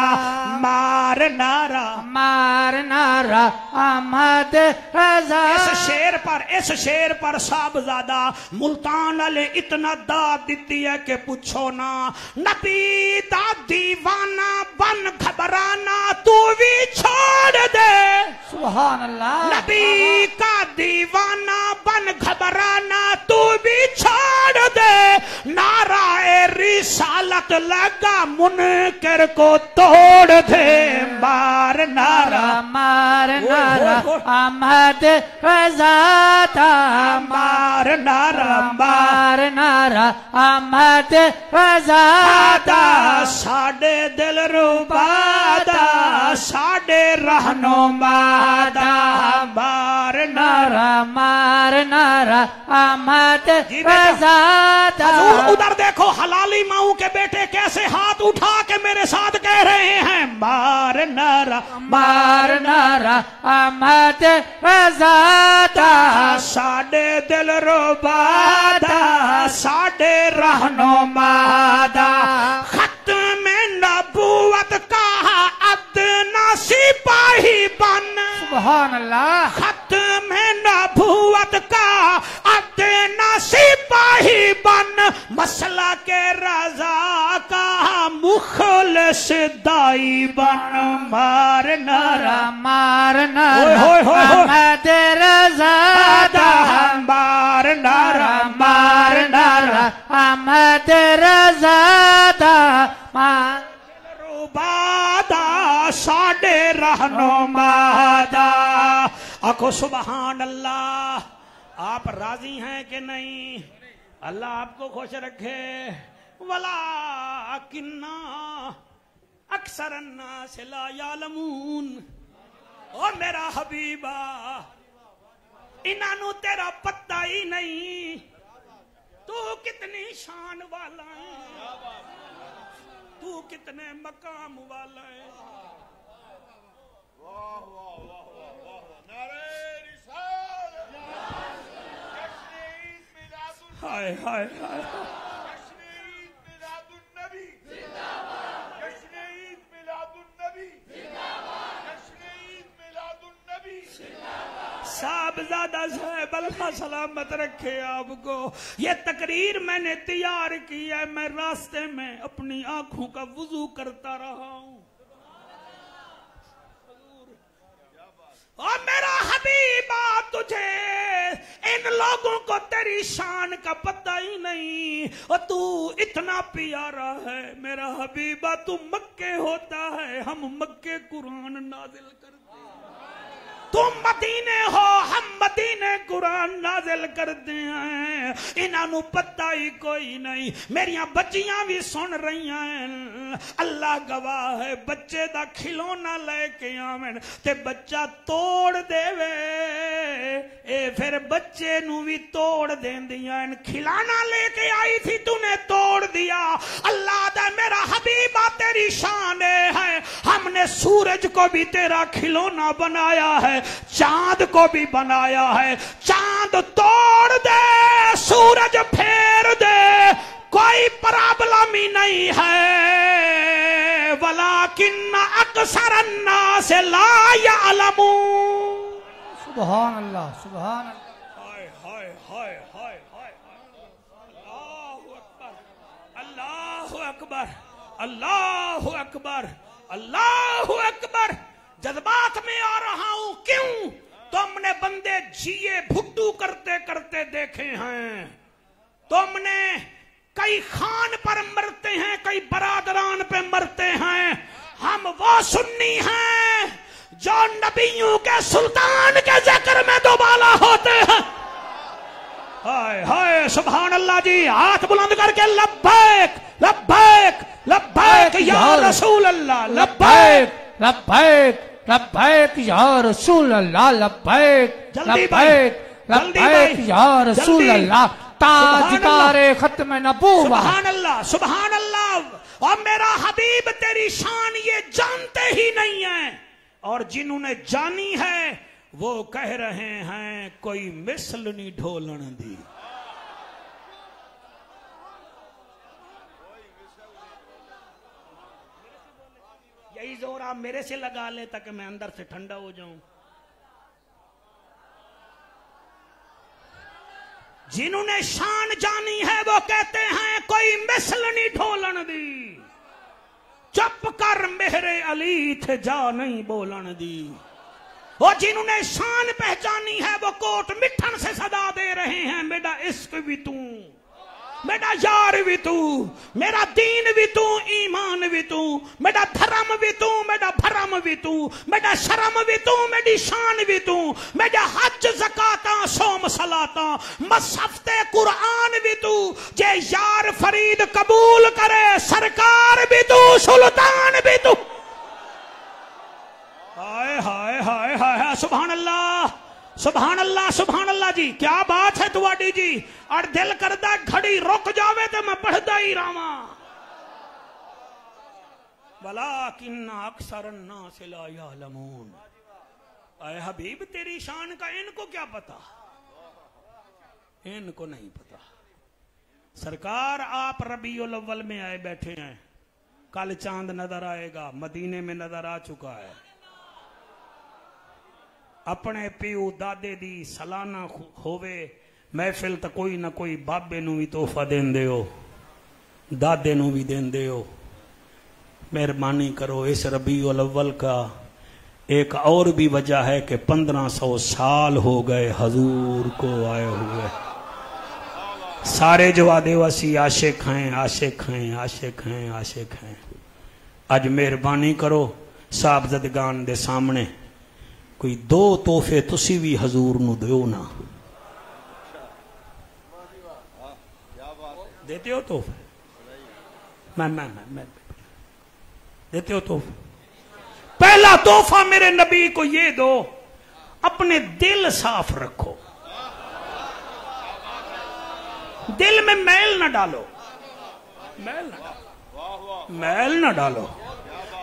مار نارا احمد رضا اس شیر پر صاحبزادہ ملتان والے اتنا داد دیتی ہے کہ پوچھو نا نبی دا دیوانہ بن گھبرانا تو بھی چھوڑ دے سبحان اللہ نبی کا دیوانہ بن گھبرانا تو بھی چھوڑ دے نعرہ رسالت لگا منکر کو توڑ دے مار نعرہ احمد رضا دا مار نعرہ احمد رضا دا ساڈے دل ربا دا ساڈے رہنما دا مار نعرہ احمد رضا دا ادھر دیکھو حلالی ماؤں کے بیٹے کیسے ہاتھ اٹھا کے میرے ساتھ کہہ رہے ہیں مار نعرہ احمد رضا دا ساڈے دل ربا دا ساڈے رہنما دا ختم نبوت کا ادنا سپاہی بن سبحان اللہ ختم نبوت کا ادنا سپاہی بن مسئلہ کے رضا کا مخلص دائی بن مار نعرہ احمد رضا دا مار نعرہ احمد رضا دا روبادا ساڈے رہنما دا آکھو سبحان اللہ آپ راضی ہیں کہ نہیں اللہ آپ کو خوش رکھے وَلَٰكِنَّ أَكْثَرَ النَّاسِ لَا يَعْلَمُونَ او میرا حبیبہ انہوں تیرا پتہ ہی نہیں تو کتنی شان والا ہے تو کتنے مقام والا ہے ہائے ہائے ہائے صاحبزادہ صاحب اللہ سلامت رکھے آپ کو یہ تقریر میں نے تیار کی ہے میں راستے میں اپنی آنکھوں کا وضو کرتا رہا ہوں اور میرا حبیبہ تجھے ان لوگوں کو تیری شان کا پتہ ہی نہیں اور تو اتنا پیارا ہے میرا حبیبہ تو مکے ہوتا ہے ہم مکے قرآن نازل کرتے تم مدینے ہو ہم مدینے قرآن نازل کرتے ہیں انہوں پتہ ہی کوئی نہیں میریاں بچیاں بھی سن رہی ہیں اللہ گواہ ہے بچے دا کھلونا لے کے آمن تے بچہ توڑ دے وے اے پھر بچے نو بھی توڑ دین دیا کھلانا لے کے آئی تھی تو نے توڑ دیا اللہ دا میرا حبیبہ تیری شان ہے ہم نے سورج کو بھی تیرا کھلونا بنایا ہے چاند کو بھی بنایا ہے چاند توڑ دے سورج پھیر دے کوئی پرابلم ہی نہیں ہے ولیکن اکثر الناس لا یعلمون سبحان اللہ سبحان اللہ ہائے ہائے ہائے ہائے ہائے اللہ اکبر اللہ اکبر اللہ اکبر جذبات میں آ رہا ہوں کیوں تم نے بندے جیے بھٹو کرتے کرتے دیکھے ہیں تم نے کئی خان پر مرتے ہیں کئی برادران پہ مرتے ہیں ہم وہ سنی ہیں جو نبیوں کے سلطان کے ذکر میں دوبالا ہوتے ہیں. ہائے ہائے سبحان اللہ جی. ہاتھ بلند کر کے لبیک لبیک لبیک یا رسول اللہ لبیک لبیک لبیک یا رسول اللہ لبیک لبیک لبیک یا رسول اللہ تاجدار ختم نبوت. سبحان اللہ سبحان اللہ. اور میرا حبیب تیری شان یہ جانتے ہی نہیں ہیں, اور جنہوں نے جانی ہے وہ کہہ رہے ہیں کوئی مثل نہیں ڈھولن دی. یہی زور آپ میرے سے لگا لیں تاکہ میں اندر سے ٹھنڈا ہو جاؤں. جنہوں نے شان جانی ہے وہ کہتے ہیں کوئی مثل نہیں ڈھولن دی. چپ کر میرے علی تھے جا نہیں بولن دی. اور جنہوں نے شان پہچانی ہے وہ کوٹ مٹھن سے صدا دے رہے ہیں میرا عشق بھی تو, میرا یار بھی تو, میرا دین بھی تو, ایمان بھی تو, میرا دھرم بھی تو, میرا بھرم بھی تو, میرا شرم بھی تو, میری شان بھی تو, میرا حج زکاتاں صوم صلاتاں مصحف قرآن بھی تو. جے یار فرید قبول کرے سرکار بھی تو, سلطان بھی تو. ہائے ہائے ہائے ہائے سبحان اللہ سبحان اللہ سبحان اللہ جی. کیا بات ہے تواڈی جی. اور دل کردہ گھڑی رک جاوے تو میں پڑھدا ہی رہواں. ولیکن اکثر الناس لا یعلمون. اے حبیب تیری شان کا ان کو کیا پتا, ان کو نہیں پتا. سرکار آپ ربیع الاول میں آئے بیٹھے ہیں, کل چاند نظر آئے گا, مدینے میں نظر آ چکا ہے. اپنے پیو دادے دی سالانہ ہووے محفل تو کوئی نہ کوئی بابے نو بھی تحفہ دین دے ہو, دادے نو بھی دین دے ہو. مہربانی کرو. اس ربیع الاول کا ایک اور بھی وجہ ہے کہ 1500 سال ہو گئے حضور کو آئے ہوئے. سارے جو آدے واسی عاشق ہیں عاشق ہیں عاشق ہیں عاشق ہیں. اج مہربانی کرو صاحبزدگان دے سامنے کوئی 2 تحفے تسی بھی حضور نو دیو نا. دیتے ہو تحفے؟ میں دیتے ہو تحفے؟ پہلا تحفہ میرے نبی کو یہ دو, اپنے دل صاف رکھو. دل میں میل نہ ڈالو, میل نہ ڈالو.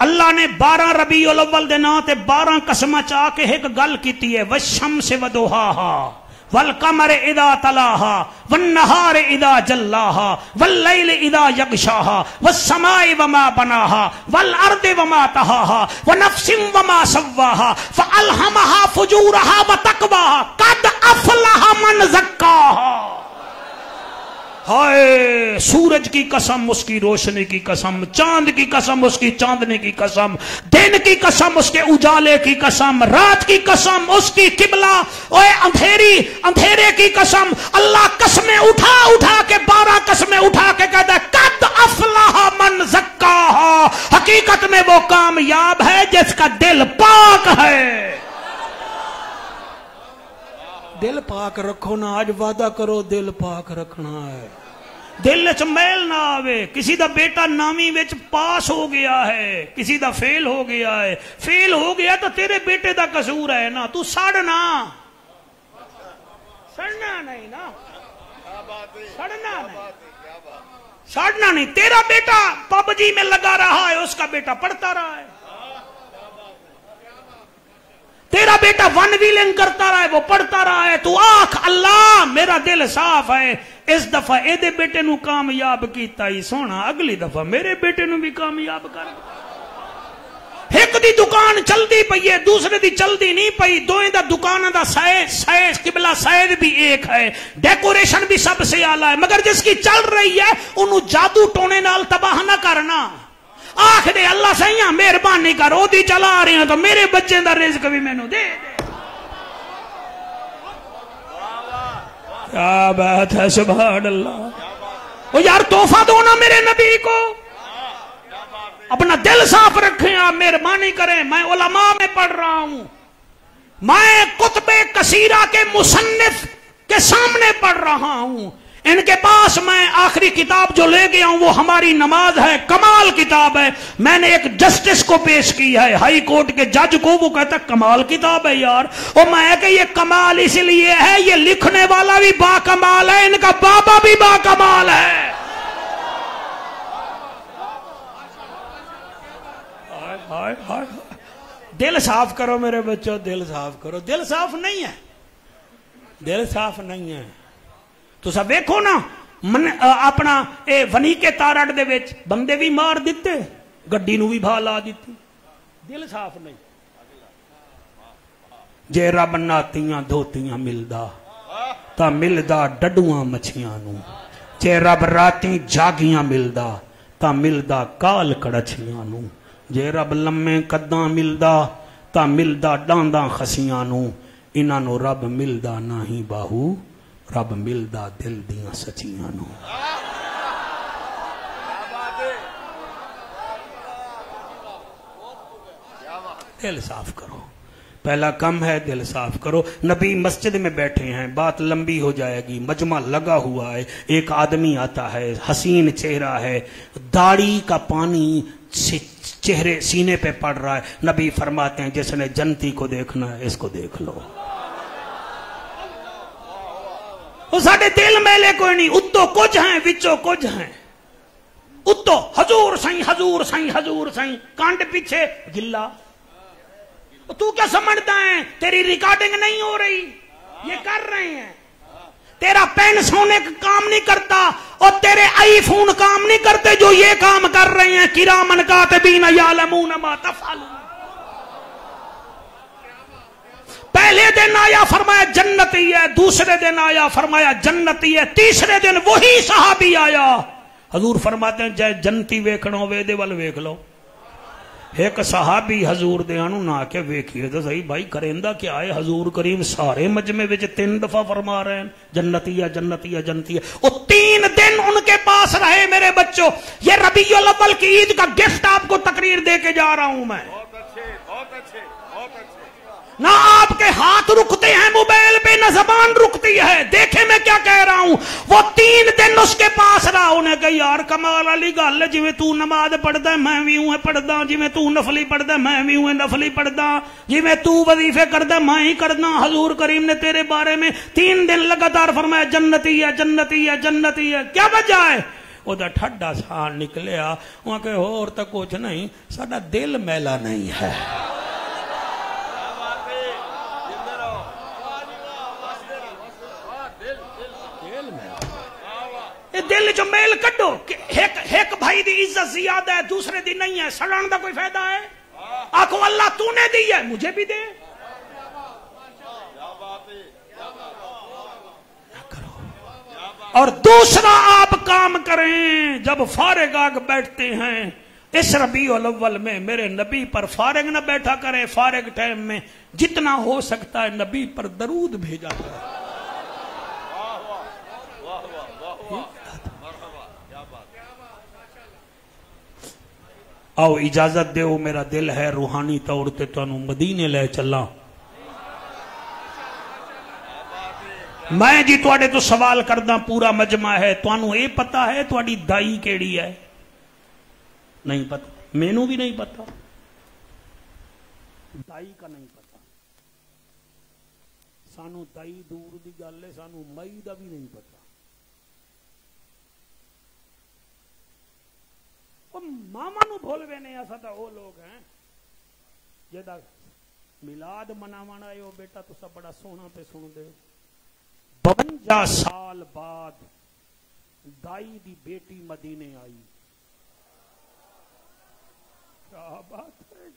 اللہ نے 12 ربیع الاول دے نا تے 12 قسمہ چاہ کے ایک گل کیتی ہے. والشمس وضحاها والقمر اذا تلاها والنهار اذا جلاها والليل اذا يغشاها والسماء وما بناها والارض وما طحاها ونفس وما سواها فالهمها فجورها وتقواها قد افلح من زكاها. ہائے سورج کی قسم اس کی روشنی کی قسم, چاند کی قسم اس کی چاندنی کی قسم, دن کی قسم اس کے اجالے کی قسم, رات کی قسم اس کی قبلہ اوے اندھیرے کی قسم. اللہ قسمیں اٹھا اٹھا کے 12 قسمیں اٹھا کے کہتا ہے قد افلح من زکاہا. حقیقت میں وہ کامیاب ہے جس کا دل پاک ہے. دل پاک رکھو نا. آج وعدہ کرو دل پاک رکھنا ہے. دل وچ میل نہ آوے. کسی دا بیٹا نامی وچ پاس ہو گیا ہے, کسی دا فیل ہو گیا ہے. فیل ہو گیا تو تیرے بیٹے دا قصور ہے نا, تو سڑنا نہیں نا, سڑنا نہیں. تیرا بیٹا پب جی میں لگا رہا ہے, اس کا بیٹا پڑھتا رہا ہے. تیرا بیٹا ون ویلنگ کرتا رہا ہے, وہ پڑھتا رہا ہے. تو آنکھ اللہ میرا دل صاف ہے, اس دفعہ اے دے بیٹے نو کامیاب کیتا ہی سونا, اگلی دفعہ میرے بیٹے نو بھی کامیاب کر. ایک دی دکان چل دی پئی ہے, دوسرے دی چل دی نہیں پئی. دوئیں دا دکانہ دا سائز قبلہ سائز بھی ایک ہے, ڈیکوریشن بھی سب سے اعلیٰ ہے, مگر جس کی چل رہی ہے انہوں جادو ٹونے نال تباہ نہ کرنا. آخ دے اللہ سیاں مہربانی کر, او دی چلا رہی ہیں تو میرے بچے دا رزق بھی میں نو دے دے. کیا بات ہے سبحان اللہ. او یار تحفہ دو نا میرے نبی کو. اپنا دل صاف رکھیں آپ مہربانی کریں. میں علماء میں پڑھ رہا ہوں, میں کتب کثیرہ کے مصنف کے سامنے پڑھ رہا ہوں. ان کے پاس میں آخری کتاب جو لے گیا ہوں وہ ہماری نماز ہے, کمال کتاب ہے. میں نے ایک جسٹس کو پیش کی ہے, ہائی کورٹ کے جج کو, وہ کہتا ہے کمال کتاب ہے یار. اور میں کہ یہ کمال اس لیے ہے, یہ لکھنے والا بھی با کمال ہے, ان کا بابا بھی با کمال ہے. دل صاف کرو میرے بچوں, دل صاف کرو. دل صاف نہیں ہے, دل صاف نہیں ہے. تو سب ویکھو نا اپنا ونی کے تارڑ دے وچ بندے بھی مار دیتے, گڈی نو بھی بھا لا دیتی. دل صاف نہیں. جے رب ناتیاں دھوتیاں ملدا تا ملدا ڈڈواں مچھیاں نو. جے رب راتی جاگیاں ملدا تا ملدا کال کڑچیاں نو. جے رب لمے قداں ملدا تا ملدا ڈانداں خسیاں نو. انہاں نو رب ملدا نہیں باہو, رب ملدا دل دیاں سچیاں نو. دل صاف کرو, پہلا کم ہے دل صاف کرو. نبی مسجد میں بیٹھے ہیں, بات لمبی ہو جائے گی, مجمع لگا ہوا ہے. ایک آدمی آتا ہے, حسین چہرہ ہے, داڑھی کا پانی چہرے سینے پہ پڑ رہا ہے. نبی فرماتے ہیں جس نے جنتی کو دیکھنا ہے اس کو دیکھ لو. وہ ساڑھے دل میلے کوئی نہیں, اتو کچھ ہیں وچو کچھ ہیں. اتو حضور سائیں حضور سائیں حضور سائیں, کانڈ پیچھے گلا. تو کیا سمجھتا ہے تیری ریکارڈنگ نہیں ہو رہی؟ یہ کر رہے ہیں. تیرا پین سونے کا کام نہیں کرتا اور تیرے آئی فون کام نہیں کرتے جو یہ کام کر رہے ہیں. کرامن کاتبین یعلمون ما تفعلون. پہلے دن آیا فرمایا جنتی ہے, دوسرے دن آیا فرمایا جنتی ہے, تیسرے دن وہی صحابی آیا. حضور فرماتے ہیں جائے جنتی ویکھنا ہوئے دے وال ویکھ لو. ایک صحابی حضور دے آنو نہ کے ویکھیے تو صحیح بھائی کرندہ کیا ہے. حضور کریم سارے مجمع وچ 3 دفعہ فرما رہے ہیں جنتی ہے جنتی ہے جنتی ہے. وہ 3 دن ان کے پاس رہے. میرے بچوں یہ ربیع الاول کی عید کا گفٹ آپ کو تقریر دے کے جا رہا ہوں میں. نہ آپ کے ہاتھ رکتے ہیں موبائل پہ, نہ زبان رکتی ہے. دیکھیں میں کیا کہہ رہا ہوں. وہ 3 دن اس کے پاس رہا. انہیں کہا یار کمال والی گل ہے, جی میں تو نماز پڑھدا ہے میں بھی ہوں پڑھدا, جی میں تو نفلی پڑھدا ہے میں بھی ہوں نفلی پڑھدا, جی میں تو وظیفے کردا میں ہی کردا. حضور کریم نے تیرے بارے میں 3 دن لگاتار فرمایا جنتی ہے جنتی ہے جنتی ہے. کیا وجہ ہے؟ وہ دا ٹھڈا سان نکلیا. وہاں کہ اور تو کچھ نہیں, ساڈا دل میلا نہیں ہے. دل جو میل کڈو. ایک بھائی دی عزت زیادہ ہے دوسرے دی نہیں ہے, سڑان دا کوئی فائدہ ہے؟ آکھو اللہ تو نے دی ہے مجھے بھی دے. اور دوسرا آپ کام کریں جب فارغ آگ بیٹھتے ہیں اس ربیع الاول میں, میرے نبی پر فارغ نہ بیٹھا کریں. فارغ ٹائم میں جتنا ہو سکتا ہے نبی پر درود بھیجا کریں. آؤ اجازت دیو, میرا دل ہے روحانی طور تے تانوں مدینے لے چلا. میں جی تواڈے تو سوال کردہ, پورا مجمع ہے, تانوں اے پتا ہے تواڈی دائی کیڑی ہے؟ نہیں پتا, مینوں بھی نہیں پتا, دائی کا نہیں پتا. سانوں دائی دور دی گل ہے, سانوں مئی دا بھی نہیں پتا. ماما نو بھول گئے نے. ایسا تو وہ لوگ ہیں جدا میلاد مناونا ہے. وہ بیٹا تو سب بڑا سونا پہ سن دے. 52 سال بعد دائی دی بیٹی مدینے آئی. کیا بات ہے,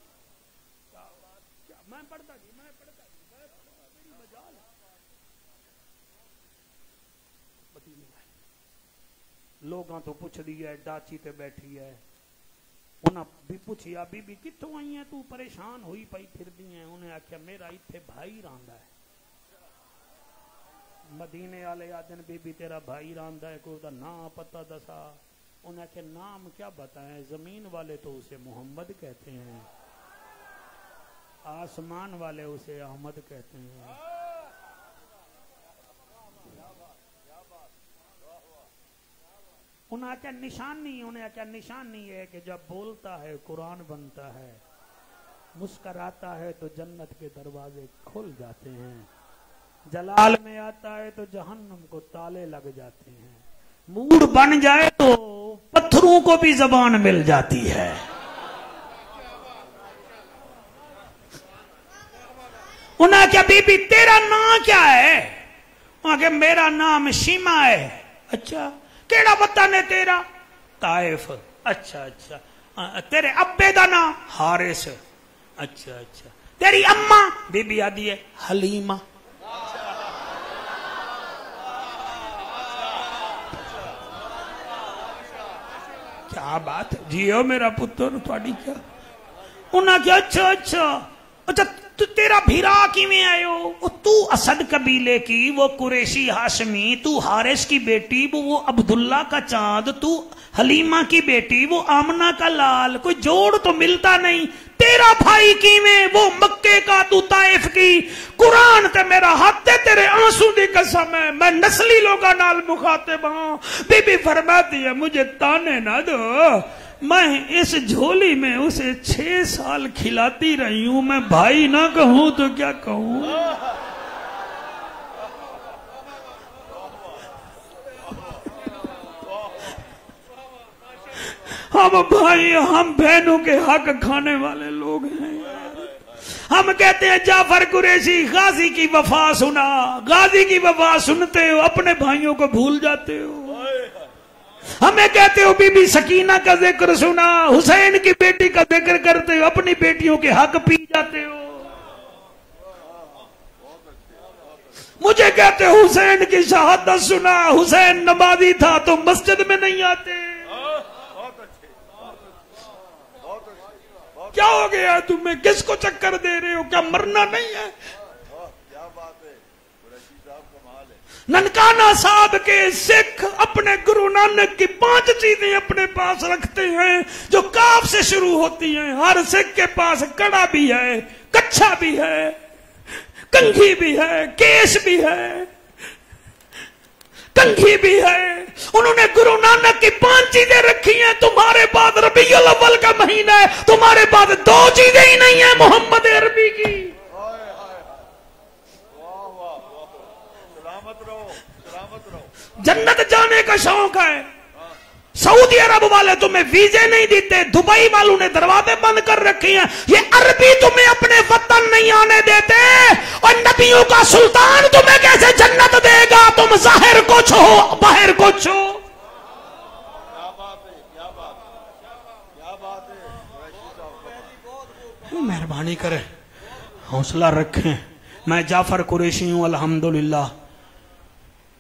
کیا بات. کیا میں پڑھتا جی, میں پڑھتا جی, میری مجال مدینے آئی. لوگاں تو پوچھ دی ہے, ڈاچی تے بیٹھی ہے. انہاں بھی پوچھیا بی بی کتوں آئی ہیں تو پریشان ہوئی پئی پھر دی ہیں. انہیں آکھیا میرا ایتھے بھائی راندا ہے. مدینے والے آدن بی بی تیرا بھائی راندا ہے, کوئی دا نام پتہ دسا. انہیں کہ نام کیا بتائیں؟ زمین والے تو اسے محمد کہتے ہیں، آسمان والے اسے احمد کہتے ہیں۔ انہیں کیا نشانی، انہیں کیا نشانی ہے کہ جب بولتا ہے قرآن بنتا ہے، مسکراتا ہے تو جنت کے دروازے کھل جاتے ہیں، جلال میں آتا ہے تو جہنم کو تالے لگ جاتے ہیں، موڈ بن جائے تو پتھروں کو بھی زبان مل جاتی ہے۔ انہیں کیا بی بی تیرا نام کیا ہے؟ انہیں کہ میرا نام شیما ہے۔ اچھا کیڑا وطن ہے تیرا؟ طائف۔ اچھا اچھا تیرے ابے دا نام؟ حارث۔ اچھا اچھا تیری اماں؟ بی بی آدھی ہے حلیمہ۔ کیا بات ہے جیو میرا پتر تھوڑی کیا؟ انہاں کیا اچھا اچھا اچھا تیرا بھیرا کیویں آئیو؟ تو اسد قبیلے کی، وہ قریشی ہاشمی، تو حارث کی بیٹی، وہ عبداللہ کا چاند، تو حلیمہ کی بیٹی، وہ آمنہ کا لال، کوئی جوڑ تو ملتا نہیں۔ تیرا بھائی کیویں؟ وہ مکے کا، تو طائف کی۔ قرآن تے میرا ہاتھ تے تیرے آنسو دی قسم ہے، میں نسلی لوگاں نال مخاطب ہوں۔ بی بی فرماتی ہے مجھے تانے نہ دو، میں اس جھولی میں اسے 6 سال کھلاتی رہی ہوں، میں بھائی نہ کہوں تو کیا کہوں؟ ہم بھائی، ہم بہنوں کے حق کھانے والے لوگ ہیں یار۔ ہم کہتے ہیں جعفر قریشی غازی کی وفا سنا، غازی کی وفا سنتے ہو اپنے بھائیوں کو بھول جاتے ہو۔ ہمیں کہتے ہو بی بی سکینہ کا ذکر سنا، حسین کی بیٹی کا ذکر کرتے ہو اپنی بیٹیوں کے حق پی جاتے ہو۔ مجھے کہتے ہو حسین کی شہادت سنا، حسین نمازی تھا تو مسجد میں نہیں آتے۔ کیا ہو گیا تمہیں؟ کس کو چکر دے رہے ہو؟ کیا مرنا نہیں ہے؟ ننکانہ صاحب کے سکھ اپنے گرو نانک کی 5 چیزیں اپنے پاس رکھتے ہیں جو کاف سے شروع ہوتی ہیں۔ ہر سکھ کے پاس کڑا بھی ہے، کچھا بھی ہے، کنگھی بھی ہے، کیش بھی ہے، کنگھی بھی ہے۔ انہوں نے گرو نانک کی 5 چیزیں رکھی ہیں۔ تمہارے پاس ربیع الاول کا مہینہ ہے، تمہارے پاس 2 چیزیں ہی نہیں ہیں محمد عربی کی۔ جنت جانے کا شوق ہے، سعودی عرب والے تمہیں ویزے نہیں دیتے، دبئی والوں نے دروازے بند کر رکھی ہیں، یہ عربی تمہیں اپنے وطن نہیں آنے دیتے، اور نبیوں کا سلطان تمہیں کیسے جنت دے گا؟ تم ظاہر کچھ ہو باہر کچھ ہو۔ مہربانی کریں، حوصلہ رکھیں۔ میں جعفر قریشی ہوں الحمدللہ۔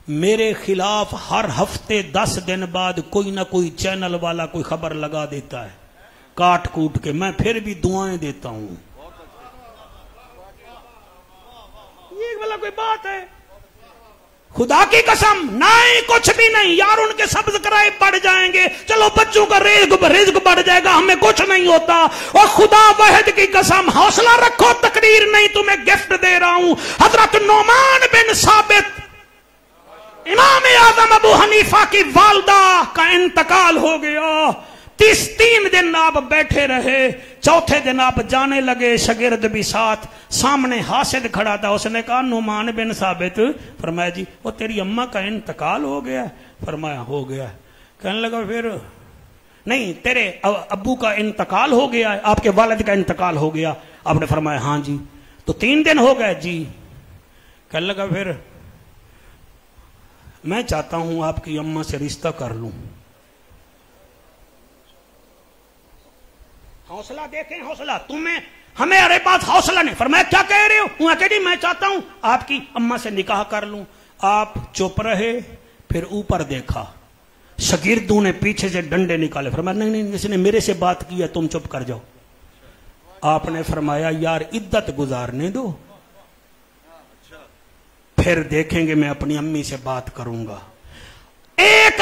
میرے خلاف ہر ہفتے 10 دن بعد کوئی نہ کوئی چینل والا کوئی خبر لگا دیتا ہے کاٹ کوٹ کے، میں پھر بھی دعائیں دیتا ہوں۔ یہ والا کوئی بات ہے؟ خدا کی قسم نہیں، کچھ بھی نہیں یار، ان کے سبسکرائب بڑھ جائیں گے، چلو بچوں کا رزق بڑھ جائے گا، ہمیں کچھ نہیں ہوتا۔ اور خدا واحد کی قسم حوصلہ رکھو، تقریر نہیں تمہیں گفٹ دے رہا ہوں۔ حضرت نعمان بن ثابت امام اعظم ابو حنیفہ کی والدہ کا انتقال ہو گیا۔ 3 دن آپ بیٹھے رہے، 4تھے دن آپ جانے لگے، شاگرد بھی ساتھ، سامنے حاسد کھڑا تھا، اس نے کہا نعمان بن ثابت، فرمایا جی وہ تیری اماں کا انتقال ہو گیا؟ فرمایا ہو گیا۔ کہنے لگا پھر نہیں تیرے ابو کا انتقال ہو گیا ہے، آپ کے والد کا انتقال ہو گیا؟ آپ نے فرمایا ہاں جی۔ تو 3 دن ہو گئے؟ جی۔ کہنے لگا پھر میں چاہتا ہوں آپ کی اماں سے رشتہ کر لوں۔ حوصلہ دیکھیں، حوصلہ تمہیں، ہمیں ارے پاس حوصلہ نہیں۔ فرمایا کیا کہہ رہے ہو؟ وہاں کہ میں چاہتا ہوں آپ کی اماں سے نکاح کر لوں۔ آپ چپ رہے، پھر اوپر دیکھا، شاگردوں نے پیچھے سے ڈنڈے نکالے۔ فرمایا نہیں نہیں، اس نے میرے سے بات کی ہے، تم چپ کر جاؤ۔ آپ نے فرمایا یار عدت گزارنے دو، پھر دیکھیں گے میں اپنی امی سے بات کروں گا۔ 1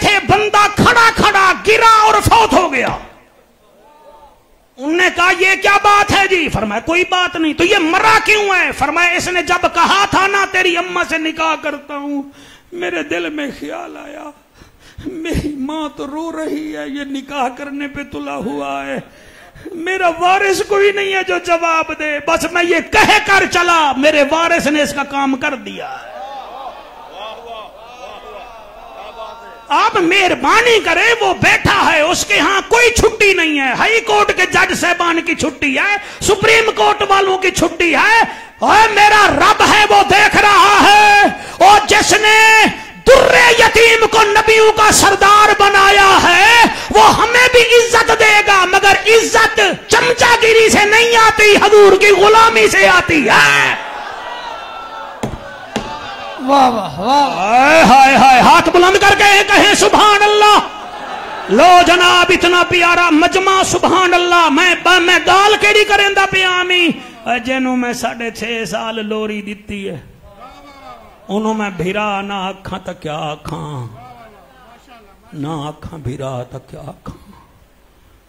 تھے، بندہ کھڑا کھڑا گرا اور فوت ہو گیا. انہوں نے کہا یہ کیا بات ہے جی؟ فرمایا کوئی بات نہیں. تو یہ مرا کیوں ہے؟ فرمایا اس نے جب کہا تھا نا تیری اماں سے نکاح کرتا ہوں، میرے دل میں خیال آیا میری ماں تو رو رہی ہے، یہ نکاح کرنے پہ تلا ہوا ہے، میرا وارث کوئی نہیں ہے جو جواب دے، بس میں یہ کہہ کر چلا، میرے وارث نے اس کا کام کر دیا. آپ مہربانی کریں، وہ بیٹھا ہے، اس کے ہاں کوئی چھٹی نہیں ہے، ہائی کورٹ کے جج صاحبان کی چھٹی ہے، سپریم کورٹ والوں کی چھٹی ہے، اور میرا رب ہے وہ دیکھ رہا ہے. اور جس نے در یتیم کو نبیوں کا سردار بنایا ہے وہ ہمیں بھی عزت دے گا، مگر عزت چمچہ گیری سے نہیں آتی، حضور کی غلامی سے آتی ہے. واہ واہ واہ، ہائے ہائے، ہاتھ بلند کر کے کہیں سبحان اللہ. لو جناب اتنا پیارا مجمع، سبحان اللہ. میں گال کیڑی کریں دا پیامی جنہوں میں 6.5 سال لوری دیتی ہے، انہوں میں بھیرا نہ آکھاں تا کیا آکھاں، نہ آکھاں بھیرا تا کیا آکھاں.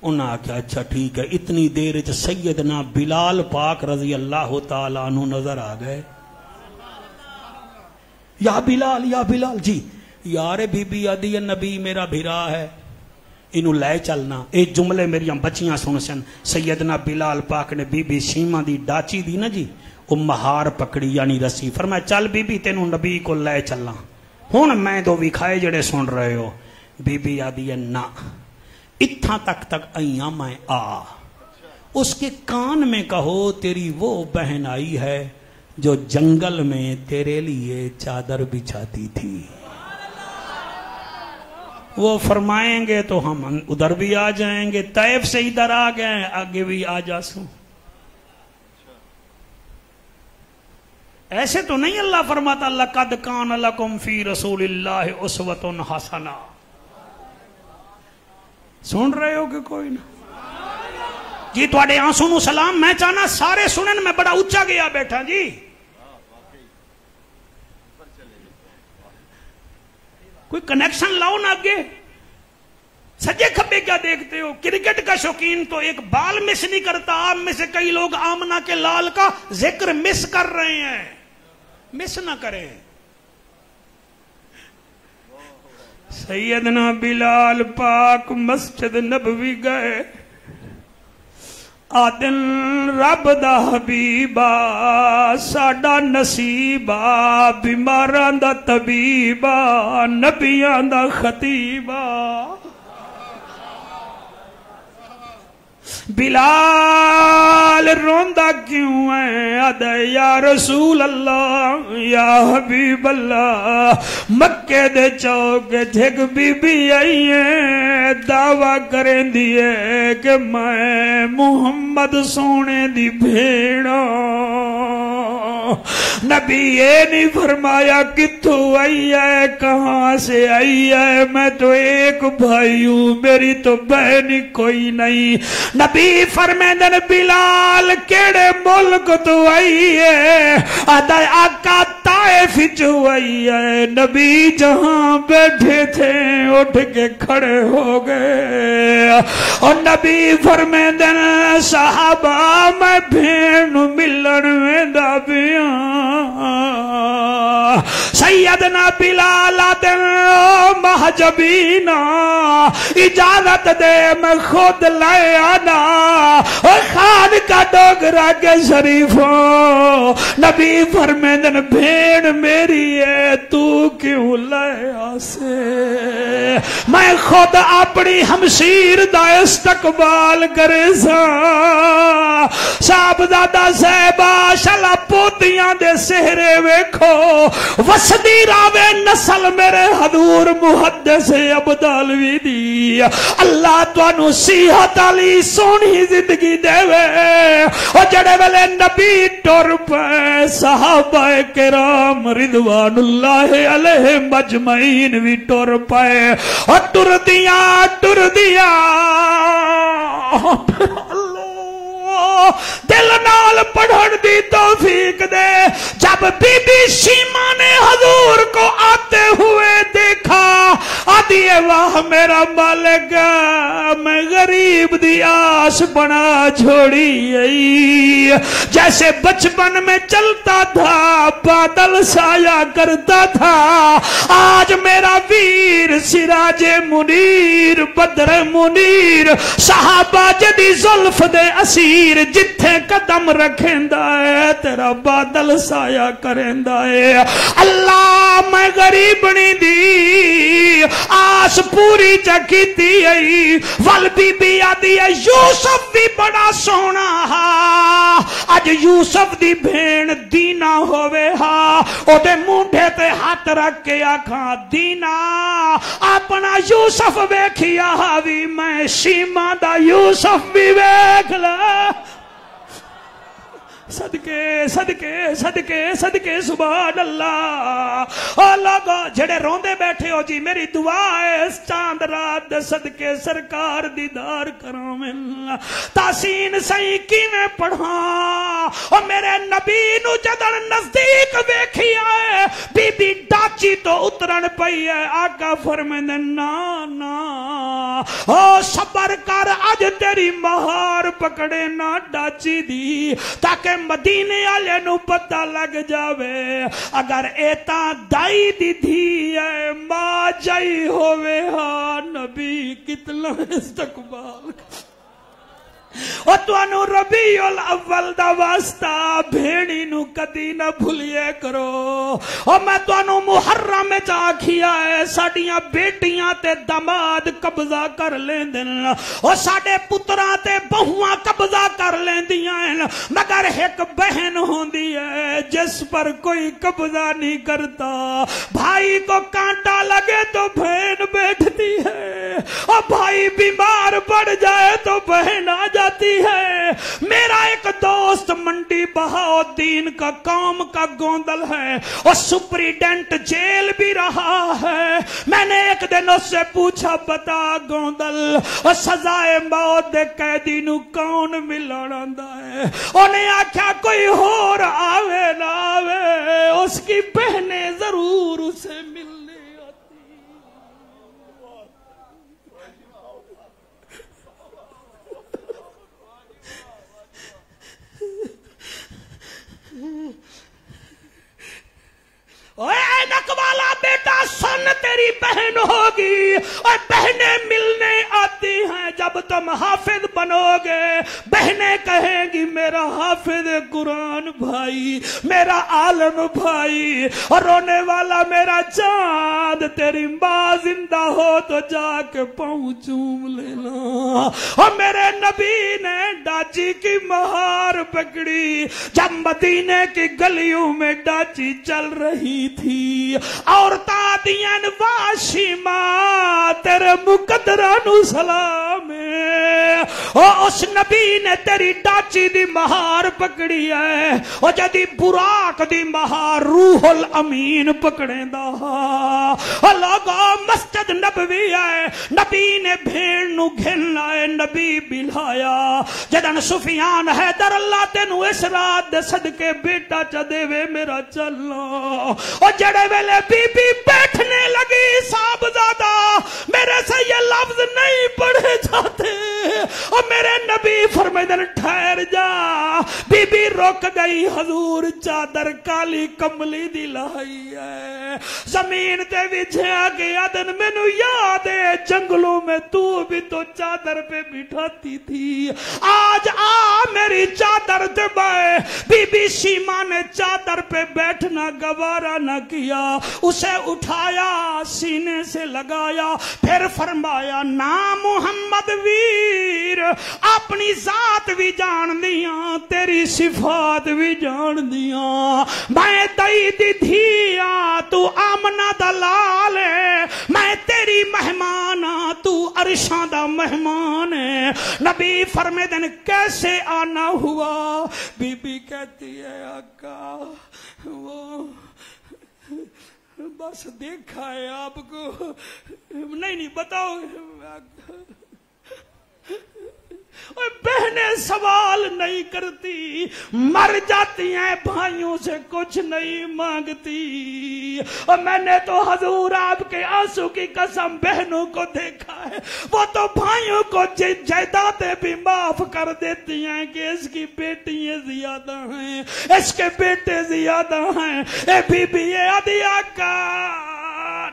انہوں نے کہا اچھا ٹھیک ہے. اتنی دیر سیدنا بلال پاک رضی اللہ تعالیٰ عنہ نظر آ گئے. یا بلال جی، یار بی بی آدھی نبی میرا بھیرا ہے، انہوں لے چلنا. اے جملے میریاں بچیاں سن سن. سیدنا بلال پاک نے بی بی شیمہ دی ڈاچی دی نا جی، وہ مہار پکڑی یعنی رسی، فرمایا چل بی بی تینوں نبی کو لے چلنا. ہون میں دو وکھائے جڑے سن رہے ہو. بی بی آدھی ہے نا، اتھا تک آئیاں میں آ. اس کے کان میں کہو تیری وہ بہن آئی ہے جو جنگل میں تیرے لیے چادر بچھاتی تھی. وہ فرمائیں گے تو ہم ادھر بھی آ جائیں گے. طیف سے ادھر آ گئے، آگے بھی آ جاسوں. ایسے تو نہیں اللہ فرماتا لَقَدْ كَانَ لَكُمْ فِي رَسُولِ اللَّهِ أُسْوَةٌ حَسَنَةٌ. سن رہے ہو کہ کوئی نہ جی؟ تواڈے آنسوں نو سلام. میں چاہنا سارے سنن، میں بڑا اچا گیا بیٹھا جی. کوئی کنیکشن لاؤ نا آگے. سجے کھبے کیا دیکھتے ہو؟ کرکٹ کا شوقین تو ایک بال مس نہیں کرتا. آپ میں سے کئی لوگ آمنہ کے لال کا ذکر مس کر رہے ہیں. مس نہ کریں. سیدنا بلال پاک مسجد نبوی گئے. آدن رب دا حبیبا ساڈا نصیبا، بیماراں دا طبیبا، نبیاں دا خطیبا. بلال روندا کیوں ہے؟ آدھا یا رسول اللہ یا حبیب اللہ، مکے دے چوک جھگ بی بی آئی ہے، دعویٰ کریں دیئے کہ میں محمد سونے دی بھیڑا. نبی یہ نہیں فرمایا کتھوں آئی ہے، کہاں سے آئی ہے، میں تو ایک بھائی ہوں، میری تو بہن کوئی نہیں. نبی فرمیندن بلال کیڑے ملک تو آئی ہے؟ آدھا آقا طائف جو آئی ہے. نبی جہاں بیٹھے تھے اٹھ کے کھڑے ہو گئے اور نبی فرمیندن صحابہ میں بھین ملن میں دابیاں. سیدنا بلال آدن محجبینا اجازت دے میں خود لے آنا. خان کا ڈوگرا کے شریفوں نبی فرمیندن بھیڑ میری ہے تو کیوں لے آسے؟ میں خود اپنی ہمشیر دا استقبال کرے سا. صاحبزادہ صاحبہ شلا پوتیاں دے سہرے ویکھو، وسدی راوے نسل میرے حضور محدث عبدالوی دی. اللہ توانو صحت علی سونی زندگی دے وے. اور جڑے ویلے نبی ٹر پے صحابہ کرام رضوان اللہ علیہ مجمعین بھی ٹر پے. اور ٹر دیا دل نال پڑھن دی توفیق دے. جب بی بی شیمہ نے حضور کو آتے ہوئے دیکھا بنا چھوڑی جیسے بچپن میں چلتا تھا بادل سایہ کرتا تھا آج میرا ویر سراج منیر بدر منیر صحابہ جدی زلف دے اسیر جتھے قدم رکھیندا ہے تیرا بادل سایہ کریندا ہے اللہ میں غریبنی دی آس پوری چکیتی ہے ول بی بی آدھی ہے یوسف بھی بڑا سونا ہا اج یوسف دی بھین دینا ہوئے ہا او دے مونڈے تے ہاتھ رکھ کے آکھاں دینا اپنا یوسف ویکھیا بھی میں شیما دا یوسف بھی ویکھ لا صدقے صدقے صدقے صدقے سبحان اللہ او لوگو جڑے روندے بیٹھے ہو جی میری دعا ہے اس چاند رات دے صدقے سرکار دیدار کراویں تاسین سہی کیویں پڑھاں او میرے نبی نو جدن نزدیک ویکھیا ہے بی بی ڈاچی تو اترن پئی ہے آقا فرمیندے نا نا او صبر کر اج تیری مہار پکڑے نا ڈاچی دی تاکہ مدینے آلے نو پتہ لگ جاوے اگر ایتا دائی دی دھی ہے ماں جائی ہوئے ہاں نبی کتنا استقبال او توانو ربیع الاول دا واسطہ بھیڑی نو کدی نہ بھولیے کرو او میں توانو محرم چاکھیا ہے ساڑیاں بیٹیاں تے دماد قبضہ کر لین دن او ساڑے پتران تے بہوان قبضہ کر لین دیاں مگر ایک بہن ہون دی ہے جس پر کوئی قبضہ نہیں کرتا بھائی کو کانٹا لگے تو بہن بیٹھتی ہے اور بھائی بیمار پڑ جائے تو بہن آ جائے ہے میرا ایک دوست منڈی بہاؤدین کا قوم کا گوندل ہے اور سپریڈنٹ جیل بھی رہا ہے میں نے ایک دن اس سے پوچھا بتا گوندل اور سزائے موت دے قیدی نو کون ملانا ہے انہیں آکھا کوئی اور آوے نہ آوے اس کی بہنیں ضرور اسے ملنے اینک والا بیٹا سن تیری بہن ہوگی اور بہنیں ملنے آتی ہیں جب تم حافظ بنو گے بہنیں کہیں گی میرا حافظ قرآن بھائی میرا عالم بھائی اور رونے والا میرا چاند تیری ماں زندہ ہو تو جا کے پاؤں چوم لینا اور میرے نبی نے ڈاچی کی مہار پکڑی جب مدینے کی گلیوں میں ڈاچی چل رہی تھی عورتاں دیاں واشیما تیرے مقدرانو سلام اس نبی نے تیری ڈاچی دی مہار پکڑی ہے اور جدی براق دی مہار روح الامین پکڑیں دا لوگو مسجد نبوی ہے نبی نے بھیڑ نو گھن آئے نبی بلایا جدن سفیان حیدر اللہ تینو اس رات دے صدقے بیٹا چا دے وے میرا چلو اور جڑے ویلے بی بی بیٹھنے لگی صاحبزادہ میرے سے یہ لفظ نہیں پڑھے جاتے اور میرے نبی فرمیدن ٹھہر جا بی بی روک گئی حضور چادر کالی کملی دی لائی ہے زمین تے بچھا گیا دن میں نو یاد ہے جنگلوں میں تو بھی تو چادر پہ بٹھاتی تھی آج آ میری چادر تے بائے بی بی شیما نے چادر پہ بیٹھنا گوارا نہ کیا اسے اٹھایا سینے سے لگایا پھر فرمایا نام محمد ویر اپنی ذات بھی جان دیاں تیری صفات بھی جان دیاں میں دئی دی دھیاں تو آمنہ دلال ہے میں تیری مہمانا تو عرشاں دا مہمان ہے نبی فرمیدن کیسے آنا ہوا بی بی کہتی ہے آقا وہ بس دیکھا ہے آپ کو نہیں بتاؤ بہنیں سوال نہیں کرتی، مر جاتی ہیں بھائیوں سے کچھ نہیں مانگتی۔ اور میں نے تو حضور آپ کے آنسو کی قسم بہنوں کو دیکھا ہے، وہ تو بھائیوں کو جائیدادیں بھی معاف کر دیتی ہیں کہ اس کی بیٹیاں زیادہ ہیں، اس کے بیٹے زیادہ ہیں۔ اے بی بی عدی آقا،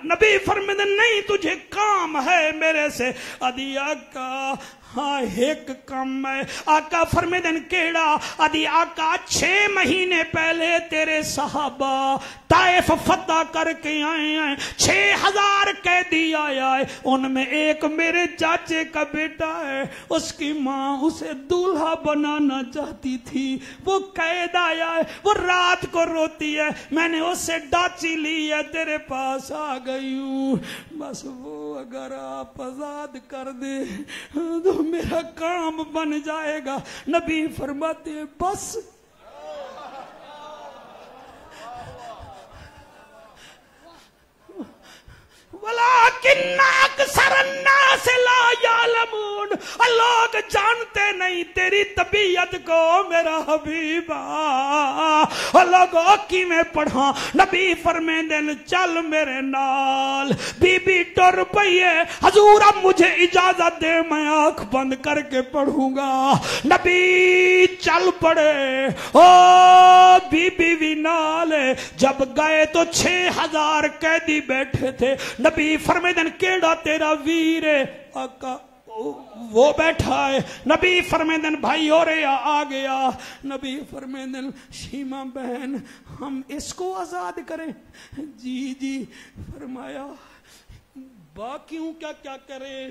نبی فرماتے نہیں تجھے کام ہے میرے سے؟ عدی آقا ہاں ایک کم ہے۔ آقا فرمیدن کیڑا؟ عدی آقا 6 مہینے پہلے تیرے صحابہ طائف فتح کر کے آئے ہیں، 6000 قیدی آیا ہے، ان میں ایک میرے چاچے کا بیٹا ہے، اس کی ماں اسے دولہا بنانا چاہتی تھی، وہ قید آیا ہے، وہ رات کو روتی ہے، میں نے اس سے ڈاچی لی ہے، تیرے پاس آ گئی ہوں، بس وہ اگر آپ آزاد کر دے تو میرا کام بن جائے گا۔ نبی فرماتے ہیں بس وَلَكِنَّ أَكْثَرَ النَّاسِ لَا يَعْلَمُونَ، لوگ جانتے نہیں تیری طبیعت کو میرا حبیبا۔ لوگوں کی میں پڑھا، نبی فرمیندے چل میرے نال، بی بی ٹر پئی ہے، حضور اب مجھے اجازت دے میں آنکھ بند کر کے پڑھوں گا۔ نبی چل پڑے، او بی بی بھی نال، جب گئے تو 6000 قیدی بیٹھے تھے۔ نبی فرمیدن کیڑا تیرا ویر ہے؟ آقا وہ بیٹھا ہے۔ نبی فرمیدن بھائی اور آ گیا۔ نبی فرمیدن شیمہ بہن ہم اس کو آزاد کریں؟ جی جی۔ فرمایا باقیوں کیا کیا کرے؟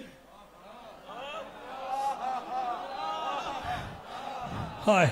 ہائے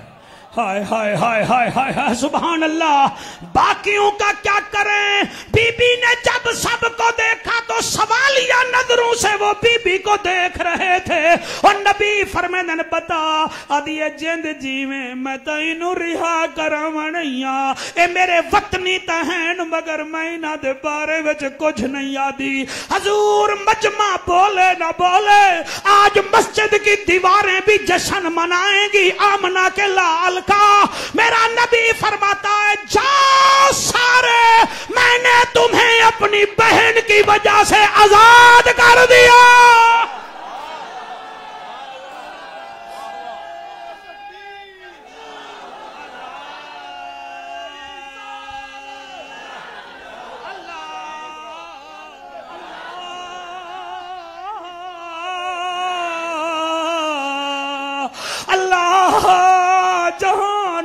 ہائے ہائے ہائے ہائے ہائے سبحان اللہ، باقیوں کا کیا کریں؟ بی بی نے جب سب کو دیکھا تو سوالیہ نظروں سے وہ بی بی کو دیکھ رہے تھے، اور نبی فرمیدن بتا آدھی جند جیویں میں تینوں رہا کرمنیا، اے میرے وطنی تہین مگر میں نہ دے بارے وچ کچھ نہیں آدھی۔ حضور مجمع بولے نہ بولے، آج مسجد کی دیواریں بھی جشن منائیں گی آمنہ کے لال کا۔ میرا نبی فرماتا ہے جاؤ سارے، میں نے تمہیں اپنی بہن کی وجہ سے آزاد کر دیا۔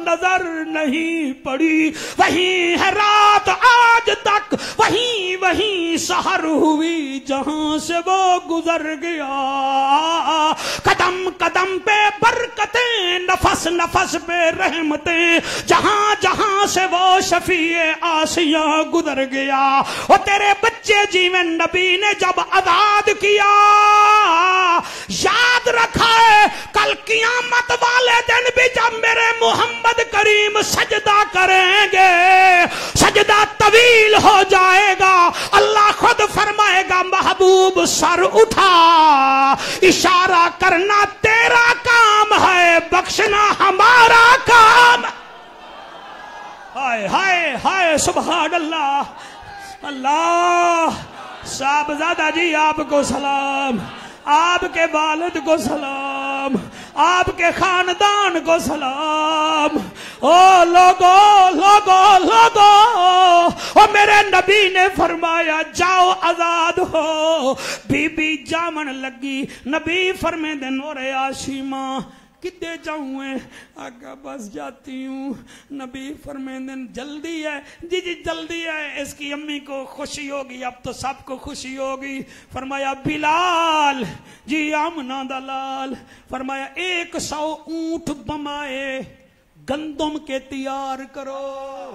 نظر نہیں پڑی وہیں ہے رات آج تک، وہیں سحر ہوئی جہاں سے وہ گزر گیا۔ قدم قدم پہ برکتیں، نفس نفس پہ رحمتیں، جہاں جہاں سے وہ شفیع آسیہ گزر گیا۔ اور تیرے بچے جیویں نبی نے جب آزاد کیا، یاد رکھا ہے کل قیامت والے دن بھی جب میرے محمد کریم سجدہ کریں گے، سجدہ طویل ہو جائے گا، اللہ خود فرمائے گا محبوب سر اٹھا، اشارہ کرنا تیرا کام ہے، بخشنا ہمارا کام۔ ہائے ہائے ہائے سبحان اللہ۔ اللہ صاحبزادہ جی آپ کو سلام، آپ کے والد کو سلام، آپ کے خاندان کو سلام۔ او لوگو لوگو لوگو، او میرے نبی نے فرمایا جاؤ آزاد ہو۔ بی بی جامن لگی، نبی فرمیدن اور آشیمہ کدے جاؤں؟ آقا بس جاتی ہوں۔ نبی فرمیدن جلدی ہے؟ جی جی جلدی ہے، اس کی امی کو خوشی ہوگی، اب تو سب کو خوشی ہوگی۔ فرمایا بلال جی آمنہ دلال، فرمایا 100 اونٹ بمائے گندم کے تیار کرو،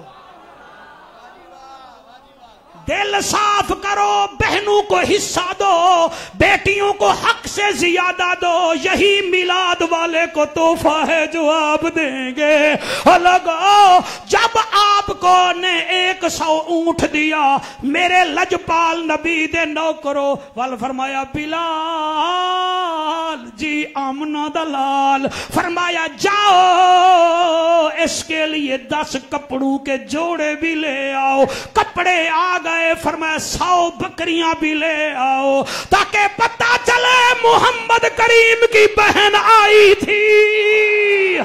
دل صاف کرو، بہنوں کو حصہ دو، بیٹیوں کو حق سے زیادہ دو، یہی میلاد والے کو تحفہ ہے جو آپ دیں گے۔ لگو جب آپ کو نے 100 اونٹ دیا، میرے لجپال نبی دے نوکرو وال فرمایا بلال لال جی آمنہ دا لال فرمایا جاؤ اس کے لیے 10 کپڑوں کے جوڑے بھی لے آؤ کپڑے آ گئے فرمایا 100 بکریاں بھی لے آؤ تاکہ پتہ چلے محمد کریم کی بہن آئی تھی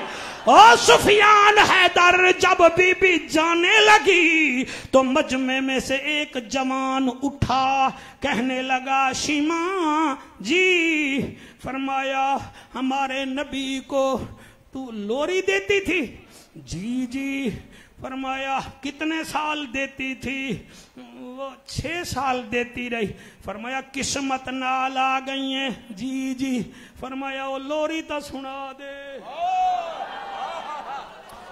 اور سفیان حیدر جب بی بی جانے لگی تو مجمع میں سے ایک جوان اٹھا کہنے لگا شیما جی فرمایا ہمارے نبی کو تو لوری دیتی تھی جی جی فرمایا کتنے سال دیتی تھی وہ 6 سال دیتی رہی فرمایا قسمت نال آ گئی ہیں جی جی فرمایا وہ لوری تا سنا دے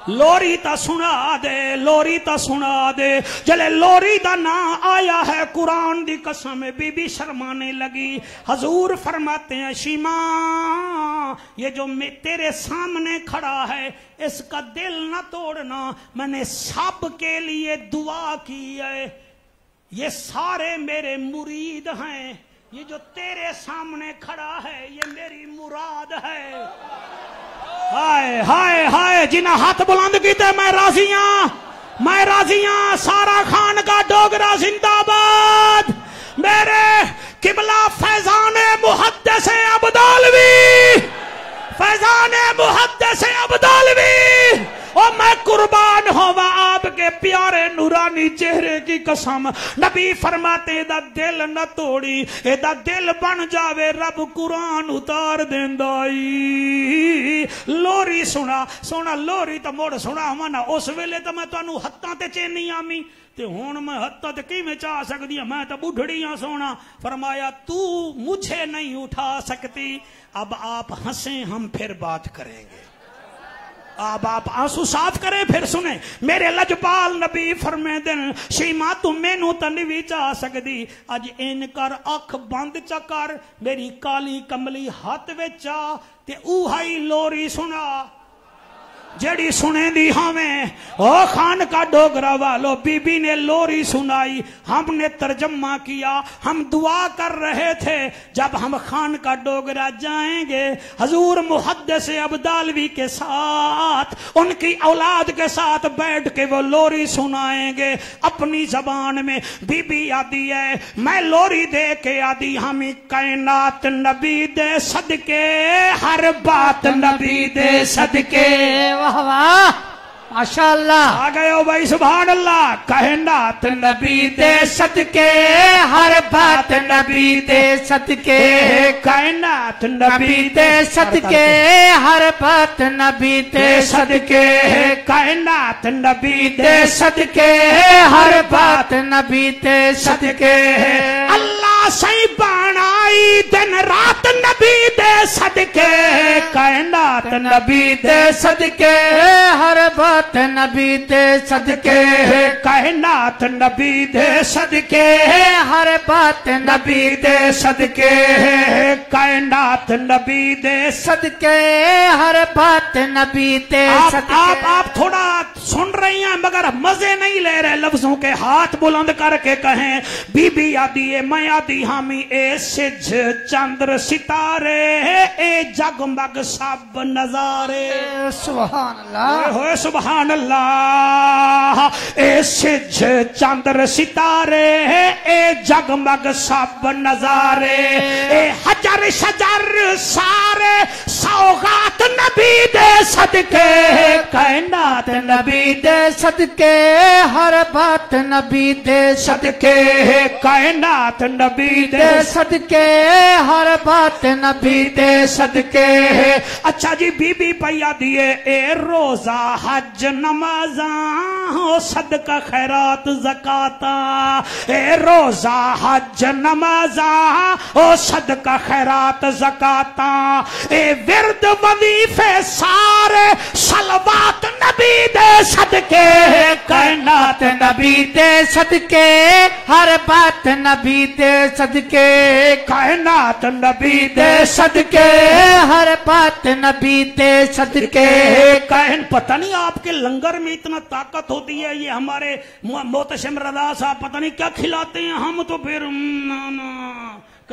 لوری تا سنا دے لوری تا سنا دے جلے لوری دا نا آیا ہے قرآن دی قسم بی بی شرمانے لگی حضور فرماتے ہیں شیما یہ جو تیرے سامنے کھڑا ہے اس کا دل نہ توڑنا میں نے سب کے لیے دعا کی ہے یہ سارے میرے مرید ہیں یہ جو تیرے سامنے کھڑا ہے یہ میری مراد ہے ہائے ہائے ہائے جنہیں ہاتھ بلند کیتے میں راضیاں سارا خان کا ڈوگرا زندہ باد میرے قبلہ فیضان محدث عبدالوی فیضان محدث عبدالوی اور میں قربان ہوا آپ کے پیارے نورانی چہرے کی قسم نبی فرماتے دا دل نہ توڑی اے دا دل بن جاوے رب قرآن اتار دیندائی لوری سونا لوری تا موڑ سونا ہمانا اس ویلے تا میں تو انہوں ہتاں تے چینی آمی تے ہون میں ہتاں تے کی میں چاہ سکتی ہیں میں تا بڑھڑیاں سونا فرمایا تو مجھے نہیں اٹھا سکتی اب آپ ہنسیں ہم پھر بات کریں گے اب آپ آنسو صاف کریں پھر سنیں میرے لجپال نبی فرمے دن شیما تم مینو تنوی چاہ سکتی اج ان کر اکھ بند چکر میری کالی کملی ہاتھ وچا تے اوہائی لوری سنا جڑی سنے دی ہمیں او خان کا ڈوگرا والو بی بی نے لوری سنائی ہم نے ترجمہ کیا ہم دعا کر رہے تھے جب ہم خان کا ڈوگرا جائیں گے حضور محدث عبدالوی کے ساتھ ان کی اولاد کے ساتھ بیٹھ کے وہ لوری سنائیں گے اپنی زبان میں بی بی آدھی ہے میں لوری دے کے آدھی ہمیں کائنات نبی دے صدقے ہر بات نبی دے صدقے واہ واہ ماشاءاللہ آ گئے ہو بھائی سبحان اللہ کائنات نبی دے صدقے ہر بات نبی دے صدقے کائنات نبی دے صدقے ہر بات نبی دے صدقے کائنات نبی دے صدقے ہر بات نبی دے صدقے اللہ سی بانائی دن رات نبی دے صدقے کائنات نبی دے صدقے ہر بات نبی دے صدقے کائنات نبی دے صدقے ہر بات نبی دے صدقے کائنات نبی دے صدقے ہر بات نبی دے صدقے آپ تھوڑا سن رہی ہیں مگر مزے نہیں لے رہے لفظوں کے ہاتھ بلند کر کے کہیں بی بی آدھی ہے میں آدھی ہامی اے سج چندر ستارے اے جگمگ سب نظارے سبحان اللہ ہوئے سبحان اللہ اے سج چندر ستارے اے جگمگ سب نظارے اے حجر شجر سارے سوغات نبی دے صدقے کائنات نبی دے صدقے ہر بات نبی دے صدقے کائنات نبی دے صدقے ہر بات نبی دے صدقے اچھا جی بی بی پیا دیے اے روزہ حج نمازاں صدقہ خیرات زکاتاں اے روزہ حج نمازاں صدقہ خیرات زکاتاں اے ورد وظیفے سارے صلوات نبی دے صدقے کائنات نبی دے صدقے ہر بات نبی دے صدقے کائنات نبی دے صدقے ہر بات نبی دے صدقے پتہ نہیں آپ کے لنگر میں اتنا طاقت ہوتی ہے یہ ہمارے محتشم رضا صاحب پتہ نہیں کیا کھلاتے ہیں ہم تو پھر